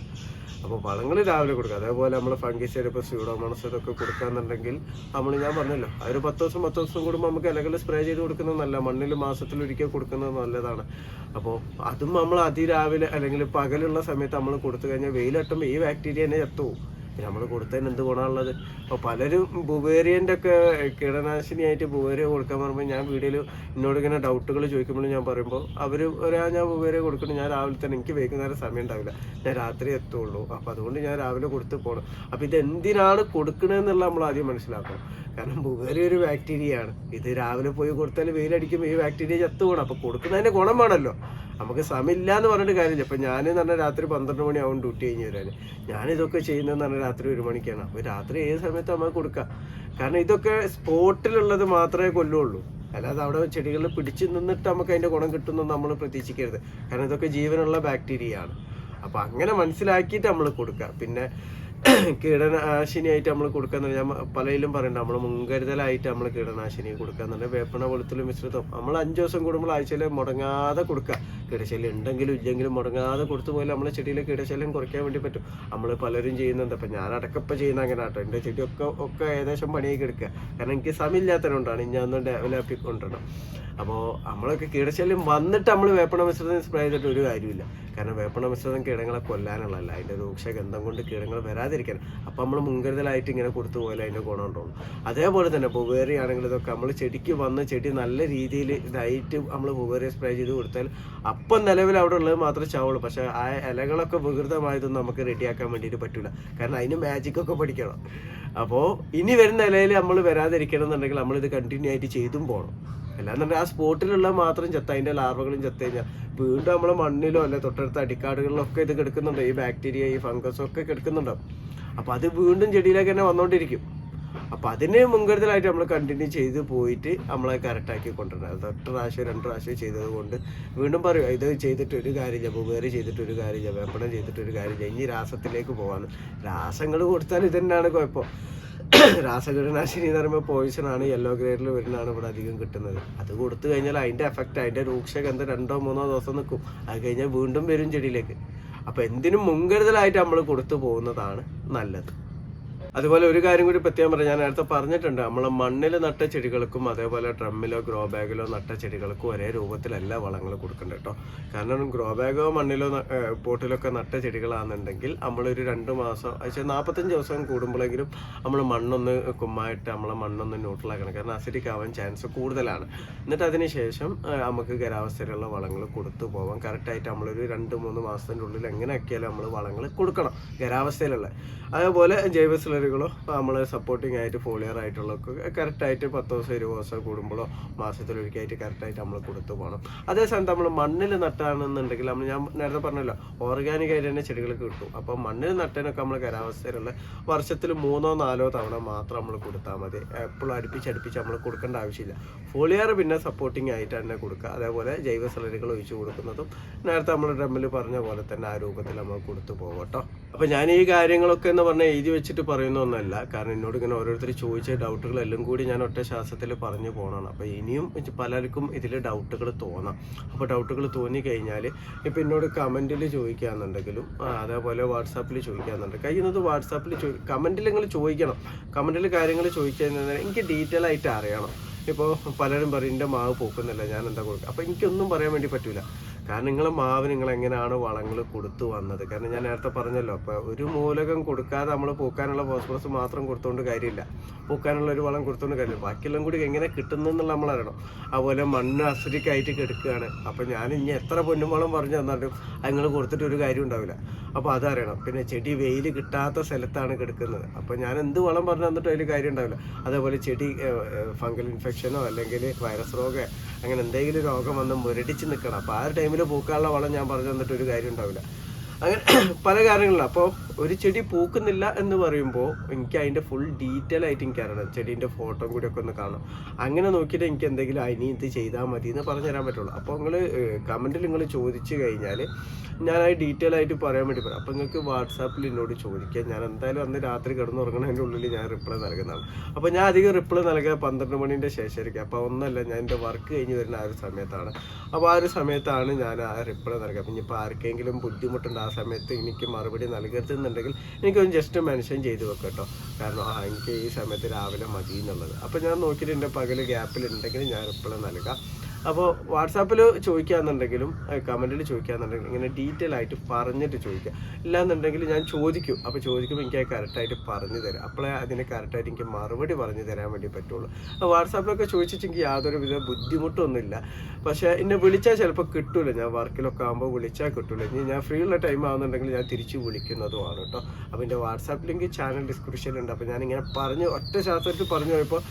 അപ്പോൾ വളങ്ങൾ രാവിലെ കൊടുക്കുക. അതേപോലെ നമ്മൾ ഫംഗിസൈഡ് ഇപ്പോൾ സ്യൂഡോമോണസ് ഇതൊക്കെ കൊടുക്കാന്നുണ്ടെങ്കിൽ ഞാൻ പറഞ്ഞല്ലോ ആ ഒരു 10 ദിവസം കൂടുമ്പോൾ നമുക്ക് ഇലകൾ സ്പ്രേ ചെയ്ത് കൊടുക്കുന്നത് നല്ല, മണ്ണിൽ മാസത്തിലൊരിക്കൽ കൊടുക്കുന്നത് നല്ലതാണ്. അപ്പോൾ അതും നമ്മൾ അതിരാവിലെ അല്ലെങ്കിൽ പകലുള്ള സമയത്ത് നമ്മൾ കൊടുത്തു കഴിഞ്ഞാൽ വെയിലട്ടുമ്പോൾ ഈ ബാക്ടീരിയ തന്നെ ചത്തുപോകും. പിന്നെ നമ്മൾ കൊടുത്തതിന് എന്ത് ഗുണമുള്ളത്? അപ്പോൾ പലരും ബുവേറിയൻ്റെ ഒക്കെ കീടനാശിനിയായിട്ട് ബുവേറിയ കൊടുക്കാൻ പറയുമ്പോൾ ഞാൻ വീഡിയോയിൽ എന്നോട് ഇങ്ങനെ ഡൗട്ടുകൾ ചോദിക്കുമ്പോൾ ഞാൻ പറയുമ്പോൾ അവർ ഞാൻ ബുവേറിയ കൊടുക്കണം, ഞാൻ രാവിലെ തന്നെ, എനിക്ക് വൈകുന്നേരം സമയം ഉണ്ടാവില്ല, ഞാൻ രാത്രി എത്തുള്ളൂ, അപ്പോൾ അതുകൊണ്ട് ഞാൻ രാവിലെ കൊടുത്ത് പോകണം. അപ്പോൾ ഇത് എന്തിനാണ് കൊടുക്കണമെന്നുള്ള നമ്മൾ ആദ്യം മനസ്സിലാക്കണം. കാരണം ബുവേറിയ ഒരു ബാക്ടീരിയയാണ്. ഇത് രാവിലെ പോയി കൊടുത്താൽ വെയിലടിക്കുമ്പോൾ ഈ ബാക്ടീരിയ ചത്തു പോകണം. അപ്പോൾ കൊടുക്കുന്നതിൻ്റെ ഗുണം വേണമല്ലോ. നമുക്ക് സമയമില്ല എന്ന് പറഞ്ഞിട്ട് കാര്യമില്ല. ഇപ്പം ഞാൻ പറഞ്ഞാൽ രാത്രി 12 മണിയാവും ഡ്യൂട്ടി കഴിഞ്ഞ് വരാൻ. ഞാനിതൊക്കെ ചെയ്യുന്നതെന്ന് പറഞ്ഞാൽ രാത്രി 1 മണിക്കാണ്. അപ്പോൾ രാത്രി ഏത് സമയത്ത് നമുക്ക് കൊടുക്കാം. കാരണം ഇതൊക്കെ സ്പോട്ടിലുള്ളത് മാത്രമേ കൊല്ലുള്ളൂ. അല്ലാതെ അവിടെ ചെടികളിൽ പിടിച്ച് നിന്നിട്ട് നമുക്ക് അതിൻ്റെ ഗുണം കിട്ടുമെന്ന് നമ്മൾ പ്രതീക്ഷിക്കരുത്. കാരണം ഇതൊക്കെ ജീവനുള്ള ബാക്ടീരിയയാണ്. അപ്പോൾ അങ്ങനെ മനസ്സിലാക്കിയിട്ട് നമ്മൾ കൊടുക്കുക. പിന്നെ കീടനാശിനിയായിട്ട് നമ്മൾ കൊടുക്കാന്ന് ഞാൻ പലയിലും പറയുന്നുണ്ട്. നമ്മൾ മുൻകരുതലായിട്ട് നമ്മൾ കീടനാശിനി കൊടുക്കാന്നുണ്ട്. വേപ്പണ വെളുത്തുള്ളി മിശ്രിതം നമ്മൾ 5 ദിവസം കൂടുമ്പോൾ ആഴ്ചയിൽ മുടങ്ങാതെ കൊടുക്കുക. കീടശല്യം ഉണ്ടെങ്കിലും ഇല്ലെങ്കിലും മുടങ്ങാതെ കൊടുത്തു പോയാൽ നമ്മളെ ചെടിയിലെ കീടശല്യം കുറയ്ക്കാൻ വേണ്ടി പറ്റും. നമ്മൾ പലരും ചെയ്യുന്നുണ്ട്. അപ്പം ഞാൻ അടക്കപ്പം ചെയ്യുന്ന അങ്ങനെ കേട്ടോ. എൻ്റെ ചെടിയൊക്കെ ഏകദേശം പണിയാക്കി എടുക്കുക. കാരണം എനിക്ക് സമയമില്ലാത്തതുകൊണ്ടാണ്. ഇനി ഒന്ന് ഡെവലപ്പ് കൊണ്ടുവരണം. അപ്പോൾ നമ്മളൊക്കെ കീടശല്യം വന്നിട്ട് നമ്മൾ വേപ്പണ മിശ്രിതം സ്പ്രേ ചെയ്തിട്ട് ഒരു കാര്യമില്ല. കാരണം വേപ്പണ മിശ്രിതം കീടങ്ങളെ കൊല്ലാനുള്ളതല്ല, അതിൻ്റെ രൂക്ഷഗന്ധം കൊണ്ട് കീടങ്ങൾ വരാതിരിക്കാൻ. അപ്പം നമ്മൾ മുൻകരുതലായിട്ട് ഇങ്ങനെ കൊടുത്തു പോയാൽ അതിൻ്റെ ഗുണം ഉണ്ടാവും. അതേപോലെ തന്നെ ബുവേറിയ ആണെങ്കിൽ ഇതൊക്കെ നമ്മൾ ചെടിക്ക് വന്ന് ചെടി നല്ല രീതിയിൽ ഇതായിട്ട് നമ്മൾ ബുവേറിയ സ്പ്രേ ചെയ്ത് കൊടുത്താൽ അപ്പം നിലവിൽ അവിടെ ഉള്ളത് മാത്രമേ ചാവുള്ളൂ. പക്ഷേ ആ ഇലകളൊക്കെ വികൃതമായതൊന്നും നമുക്ക് റെഡിയാക്കാൻ വേണ്ടിയിട്ട് പറ്റില്ല. കാരണം അതിന് മാജിക്കൊക്കെ പഠിക്കണം. അപ്പോൾ ഇനി വരുന്ന ഇലയിൽ നമ്മൾ വരാതിരിക്കണം എന്നുണ്ടെങ്കിൽ നമ്മളിത് കണ്ടിന്യൂ ആയിട്ട് ചെയ്തും പോകണം. അല്ലാന്നുണ്ടെങ്കിൽ ആ സ്പോട്ടിലുള്ള മാത്രം ചത്ത അതിൻ്റെ ലാർവകളും ചത്തു കഴിഞ്ഞാൽ വീണ്ടും നമ്മളെ മണ്ണിലോ അല്ലെ തൊട്ടടുത്ത അടിക്കാടുകളിലൊക്കെ ഇത് കിടക്കുന്നുണ്ടോ, ഈ ബാക്ടീരിയ ഈ ഫംഗസും ഒക്കെ കിടക്കുന്നുണ്ടാവും. അപ്പോൾ അത് വീണ്ടും ചെടിയിലേക്ക് തന്നെ വന്നുകൊണ്ടിരിക്കും. അപ്പോൾ അതിന് മുൻകരുതലായിട്ട് നമ്മൾ കണ്ടിന്യൂ ചെയ്ത് പോയിട്ട് നമ്മളെ കറക്റ്റാക്കി കൊണ്ടുവരണം. അത് 1 പ്രാവശ്യം 2 പ്രാവശ്യം ചെയ്തത് കൊണ്ട് വീണ്ടും പറയും ഇത് ചെയ്തിട്ട് ഒരു കാര്യമില്ല, ബുവേറി ചെയ്തിട്ട് ഒരു കാര്യമില്ല, വേപ്പണം ചെയ്തിട്ട് ഒരു കാര്യമില്ല, ഇനി രാസത്തിലേക്ക് പോകാമെന്ന്. രാസങ്ങൾ കൊടുത്താൽ ഇതന്നെയാണ് കുഴപ്പം. രാസകീടനാശിനി എന്ന് പറയുമ്പോൾ പോയിസണാണ്, യെല്ലോ ഗ്രേഡിൽ വരുന്നതാണ് ഇവിടെ അധികം കിട്ടുന്നത്. അത് കൊടുത്തു കഴിഞ്ഞാൽ അതിൻ്റെ എഫക്റ്റ്, അതിൻ്റെ രൂക്ഷഗന്ധം 2-3 ദിവസം നിൽക്കും. അത് കഴിഞ്ഞാൽ വീണ്ടും വരും ചെടിയിലേക്ക്. അപ്പോൾ എന്തിനും മുൻകരുതലായിട്ട് നമ്മൾ കൊടുത്തു പോകുന്നതാണ് നല്ലത്. അതുപോലെ ഒരു കാര്യം കൂടി പ്രത്യേകം പറയാം, ഞാൻ നേരത്തെ പറഞ്ഞിട്ടുണ്ട്, നമ്മൾ മണ്ണിൽ നട്ട ചെടികൾക്കും അതേപോലെ ഡ്രമ്മിലോ ഗ്രോ ബാഗിലോ നട്ട ചെടികൾക്കും ഒരേ രൂപത്തിലല്ല വളങ്ങൾ കൊടുക്കേണ്ടത് കേട്ടോ. കാരണം ഗ്രോ ബാഗോ മണ്ണിലോ പോട്ടിലൊക്കെ നട്ട ചെടികളാണെന്നുണ്ടെങ്കിൽ നമ്മളൊരു 2 മാസം 45 ദിവസം കൂടുമ്പോഴെങ്കിലും നമ്മൾ മണ്ണൊന്ന് കുമ്മായിട്ട് നമ്മളെ മണ്ണൊന്ന് ന്യൂട്രലാക്കണം. കാരണം അസിഡിക് ആവാൻ ചാൻസ് കൂടുതലാണ്. എന്നിട്ട് അതിന് ശേഷം നമുക്ക് ഖരാവസ്ഥയിലുള്ള വളങ്ങൾ കൊടുത്തു പോകാം. കറക്റ്റായിട്ട് നമ്മളൊരു 2-3 മാസത്തിൻ്റെ ഉള്ളിൽ എങ്ങനെയൊക്കെയാലും നമ്മൾ വളങ്ങൾ കൊടുക്കണം ഖരാവസ്ഥയിലുള്ള. അതേപോലെ ജൈവ സ്ലറികളോ നമ്മൾ സപ്പോർട്ടിങ് ആയിട്ട് ഫോളിയർ ആയിട്ടുള്ളതൊക്കെ കറക്റ്റായിട്ട് 10 ദിവസം 20 ദിവസം കൂടുമ്പോഴോ മാസത്തിലൊരിക്കലായിട്ട് കറക്റ്റായിട്ട് നമ്മൾ കൊടുത്തു പോകണം. അതേസമയത്ത് നമ്മൾ മണ്ണിൽ നട്ടാണെന്നുണ്ടെങ്കിൽ ഞാൻ നേരത്തെ പറഞ്ഞല്ലോ ഓർഗാനിക് ആയിട്ട് തന്നെ ചെടികൾക്ക് കിട്ടും. അപ്പോൾ മണ്ണിൽ നട്ടതിനൊക്കെ നമ്മൾ ഖരാവസ്ഥയിലുള്ള വർഷത്തിൽ 3-4 തവണ മാത്രം നമ്മൾ കൊടുത്താൽ മതി. എപ്പോഴും അടുപ്പിച്ച് നമ്മൾ കൊടുക്കേണ്ട ആവശ്യമില്ല. ഫോളിയർ പിന്നെ സപ്പോർട്ടിങ് ആയിട്ട് തന്നെ കൊടുക്കുക. അതേപോലെ ജൈവ സ്ലറികൾ ഒഴിച്ച് കൊടുക്കുന്നതും നേരത്തെ നമ്മൾ ഡ്രമ്മിൽ പറഞ്ഞ പോലെ തന്നെ ആ രൂപത്തിൽ നമ്മൾ കൊടുത്തു പോകും കേട്ടോ. അപ്പോൾ ഞാൻ ഈ കാര്യങ്ങളൊക്കെ എന്ന് പറഞ്ഞാൽ എഴുതി വെച്ചിട്ട് പറയുന്ന ഒന്നല്ല. കാരണം എന്നോട് ഇങ്ങനെ ഓരോരുത്തർ ചോദിച്ച ഡൗട്ടുകളെല്ലാം കൂടി ഞാൻ ഒറ്റ ശ്വാസത്തിൽ പറഞ്ഞു പോകണം. അപ്പോൾ ഇനിയും പലർക്കും ഇതിൽ ഡൗട്ടുകൾ തോന്നാം. അപ്പോൾ ഡൗട്ടുകൾ തോന്നിക്കഴിഞ്ഞാൽ ഇപ്പോൾ എന്നോട് കമൻറ്റിൽ ചോദിക്കുകയാണെന്നുണ്ടെങ്കിലും അതേപോലെ വാട്സാപ്പിൽ ചോദിക്കുകയാണെന്നുണ്ടെങ്കിൽ കഴിയുന്നത് വാട്സാപ്പിൽ കമൻറ്റിൽ നിങ്ങൾ ചോദിക്കണം. കമൻറ്റിൽ കാര്യങ്ങൾ ചോദിച്ചാൽ എനിക്ക് ഡീറ്റെയിൽ ആയിട്ട് അറിയണം. ഇപ്പോൾ പലരും പറയും എൻ്റെ മാവ് പൂക്കുന്നില്ല, ഞാൻ എന്താ കൊടുക്കുക. അപ്പോൾ എനിക്കൊന്നും പറയാൻ വേണ്ടി പറ്റില്ല. കാരണം നിങ്ങളെ മാവ് നിങ്ങൾ എങ്ങനെയാണ് വളങ്ങൾ കൊടുത്തു വന്നത്. കാരണം ഞാൻ നേരത്തെ പറഞ്ഞല്ലോ, അപ്പോൾ ഒരു മൂലകം കൊടുക്കാതെ നമ്മൾ പൂക്കാനുള്ള ഫോസ്ഫറസ് മാത്രം കൊടുത്തുകൊണ്ട് കാര്യമില്ല, പൂക്കാനുള്ള ഒരു വളം കൊടുത്തുകൊണ്ട് കാര്യമില്ല. ബാക്കിയെല്ലാം കൂടി എങ്ങനെ കിട്ടുന്നതെന്നുള്ള നമ്മൾ അറിയണം. അതുപോലെ മണ്ണ് അസിഡിക് ആയിട്ട് കിടക്കുകയാണ്. അപ്പോൾ ഞാൻ ഇനി എത്ര പൊന്നും വളം പറഞ്ഞു തന്നാലും അത് നിങ്ങൾ കൊടുത്തിട്ട് ഒരു കാര്യം ഉണ്ടാവില്ല. അപ്പോൾ അതറിയണം. പിന്നെ ചെടി വെയിൽ കിട്ടാത്ത സ്ഥലത്താണ് കിടക്കുന്നത്. അപ്പോൾ ഞാൻ എന്ത് വളം പറഞ്ഞു തന്നിട്ട് അതിൽ കാര്യം ഉണ്ടാവില്ല. അതേപോലെ ചെടി ഫംഗൽ ഇൻഫെക്ഷനോ അല്ലെങ്കിൽ വൈറസ് രോഗമോ അങ്ങനെ എന്തെങ്കിലും രോഗം വന്ന് മുരടിച്ച് നിൽക്കണം. അപ്പോൾ ആ ഒരു ടൈമിൽ പൂക്കാനുള്ള വളം ഞാൻ പറഞ്ഞു തന്നിട്ട് ഒരു കാര്യം ഉണ്ടാവില്ല. അങ്ങനെ പല കാര്യങ്ങളിലും. അപ്പോൾ ഒരു ചെടി പൂക്കുന്നില്ല എന്ന് പറയുമ്പോൾ എനിക്ക് അതിൻ്റെ ഫുൾ ഡീറ്റെയിൽ ആയിട്ട് എനിക്ക് അറിയണം, ചെടീൻ്റെ ഫോട്ടോ കൂടി ഒക്കെ ഒന്ന് കാണണം. അങ്ങനെ നോക്കിയിട്ട് എനിക്ക് എന്തെങ്കിലും ഇനി ഇത് ചെയ്താൽ മതി എന്ന് പറഞ്ഞു തരാൻ പറ്റുള്ളൂ. അപ്പോൾ നിങ്ങൾ കമൻറ്റിൽ നിങ്ങൾ ചോദിച്ചു കഴിഞ്ഞാൽ ഞാൻ അത് ഡീറ്റെയിൽ ആയിട്ട് പറയാൻ വേണ്ടി പറയാം. അപ്പോൾ നിങ്ങൾക്ക് വാട്സാപ്പിൽ എന്നോട് ചോദിക്കാം. ഞാൻ എന്തായാലും അന്ന് രാത്രി കിടന്നുറങ്ങണതിൻ്റെ ഉള്ളിൽ ഞാൻ റിപ്ലൈ നൽകുന്നതാണ്. അപ്പോൾ ഞാൻ അധികം റിപ്ലൈ നൽകുക 12 മണീൻ്റെ ശേഷമായിരിക്കും. അപ്പോൾ ഒന്നല്ല, ഞാൻ എൻ്റെ വർക്ക് കഴിഞ്ഞ് വരുന്ന ആ ഒരു സമയത്താണ്. അപ്പോൾ ആ ഒരു സമയത്താണ് ഞാൻ ആ റിപ്ലൈ നൽകുക. അപ്പം ഇപ്പോൾ ആർക്കെങ്കിലും ബുദ്ധിമുട്ടുണ്ട് ആ സമയത്ത് എനിക്ക് മറുപടി നൽകരുതെന്നുണ്ടെങ്കിൽ എനിക്കൊന്ന് ജസ്റ്റ് മെൻഷൻ ചെയ്ത് വെക്കാം കേട്ടോ. കാരണം എനിക്ക് ഈ സമയത്ത് രാവിലെ മതി എന്നുള്ളത്. അപ്പോൾ ഞാൻ നോക്കിയിട്ട് എൻ്റെ പകൽ ഗ്യാപ്പിലുണ്ടെങ്കിൽ ഞാൻ റിപ്ലൈ നൽകാം. അപ്പോൾ വാട്സാപ്പിൽ ചോദിക്കുകയെന്നുണ്ടെങ്കിലും കമൻറ്റിൽ ചോദിക്കുകയെന്നുണ്ടെങ്കിലും ഇങ്ങനെ ഡീറ്റെയിൽ ആയിട്ട് പറഞ്ഞിട്ട് ചോദിക്കുക. ഇല്ലാന്നുണ്ടെങ്കിൽ ഞാൻ ചോദിക്കും. അപ്പോൾ ചോദിക്കുമ്പോൾ എനിക്ക് അത് കറക്റ്റായിട്ട് പറഞ്ഞു തരാം. അപ്പോഴേ അതിന് കറക്റ്റായിട്ട് എനിക്ക് മറുപടി പറഞ്ഞു തരാൻ വേണ്ടി പറ്റുള്ളൂ. വാട്സാപ്പിലൊക്കെ ചോദിച്ചിട്ടെങ്കിൽ യാതൊരു വിധ ബുദ്ധിമുട്ടൊന്നുമില്ല. പക്ഷേ എന്നെ വിളിച്ചാൽ ചിലപ്പോൾ കിട്ടൂല. ഞാൻ വർക്കിലൊക്കെ ആകുമ്പോൾ വിളിച്ചാൽ കിട്ടൂല. ഇനി ഞാൻ ഫ്രീ ഉള്ള ടൈം ആകുന്നുണ്ടെങ്കിൽ ഞാൻ തിരിച്ച് വിളിക്കുന്നതുമാണ് കേട്ടോ. അപ്പോൾ എൻ്റെ വാട്സാപ്പ് ലിങ്ക് ചാനൽ ഡിസ്ക്രിപ്ഷനിലുണ്ട്. അപ്പോൾ ഞാനിങ്ങനെ ഒറ്റ ശാസ്ത്രത്തിൽ പറഞ്ഞു പോയപ്പോൾ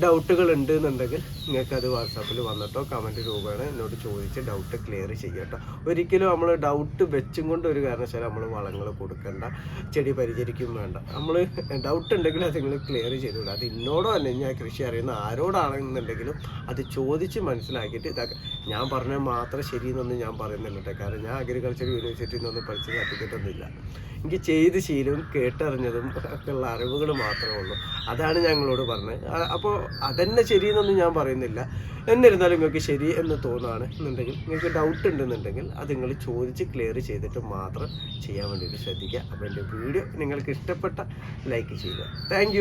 ഡൗട്ടുകൾ ഉണ്ട് എന്നുണ്ടെങ്കിൽ നിങ്ങൾക്കത് വാട്സാപ്പിൽ വന്നിട്ടോ കമൻറ്റ് രൂപേണ എന്നോട് ചോദിച്ച് ഡൗട്ട് ക്ലിയർ ചെയ്യുക കേട്ടോ. ഒരിക്കലും നമ്മൾ ഡൗട്ട് വെച്ചും കൊണ്ട് ഒരു കാരണവശാലും നമ്മൾ വളങ്ങൾ കൊടുക്കണ്ട, ചെടി പരിചരിക്കും വേണ്ട. നമ്മൾ ഡൗട്ട് ഉണ്ടെങ്കിൽ അത് നിങ്ങൾ ക്ലിയർ ചെയ്തോളൂ. അത് എന്നോടോ അല്ല, ഞാൻ കൃഷി അറിയുന്ന ആരോടാണെന്നുണ്ടെങ്കിലും അത് ചോദിച്ച് മനസ്സിലാക്കിയിട്ട് ഇതാക്കുക. ഞാൻ പറഞ്ഞാൽ മാത്രം ശരിയെന്നൊന്നും ഞാൻ പറയുന്നില്ല കേട്ടോ. കാരണം ഞാൻ അഗ്രികൾച്ചർ യൂണിവേഴ്സിറ്റിയിൽ നിന്നൊന്നും പഠിച്ച സർട്ടിഫിക്കറ്റ് ഒന്നുമില്ല. എനിക്ക് ചെയ്ത് ശീലവും കേട്ടറിഞ്ഞതും ഒക്കെ ഉള്ള അറിവുകൾ മാത്രമേ ഉള്ളൂ. അതാണ് ഞങ്ങളോട് പറഞ്ഞത്. അപ്പോൾ അതെന്നെ ശരിയെന്നൊന്നും ഞാൻ പറയുന്നില്ല. എന്നിരുന്നാലും നിങ്ങൾക്ക് ശരി എന്ന് തോന്നുകയാണ് എന്നുണ്ടെങ്കിൽ, നിങ്ങൾക്ക് ഡൗട്ട് ഉണ്ടെന്നുണ്ടെങ്കിൽ അത് നിങ്ങൾ ചോദിച്ച് ക്ലിയർ ചെയ്തിട്ട് മാത്രം ചെയ്യാൻ വേണ്ടിയിട്ട് ശ്രദ്ധിക്കുക. അപ്പോൾ എൻ്റെ വീഡിയോ നിങ്ങൾക്ക് ഇഷ്ടപ്പെട്ട ലൈക്ക് ചെയ്യുക. താങ്ക്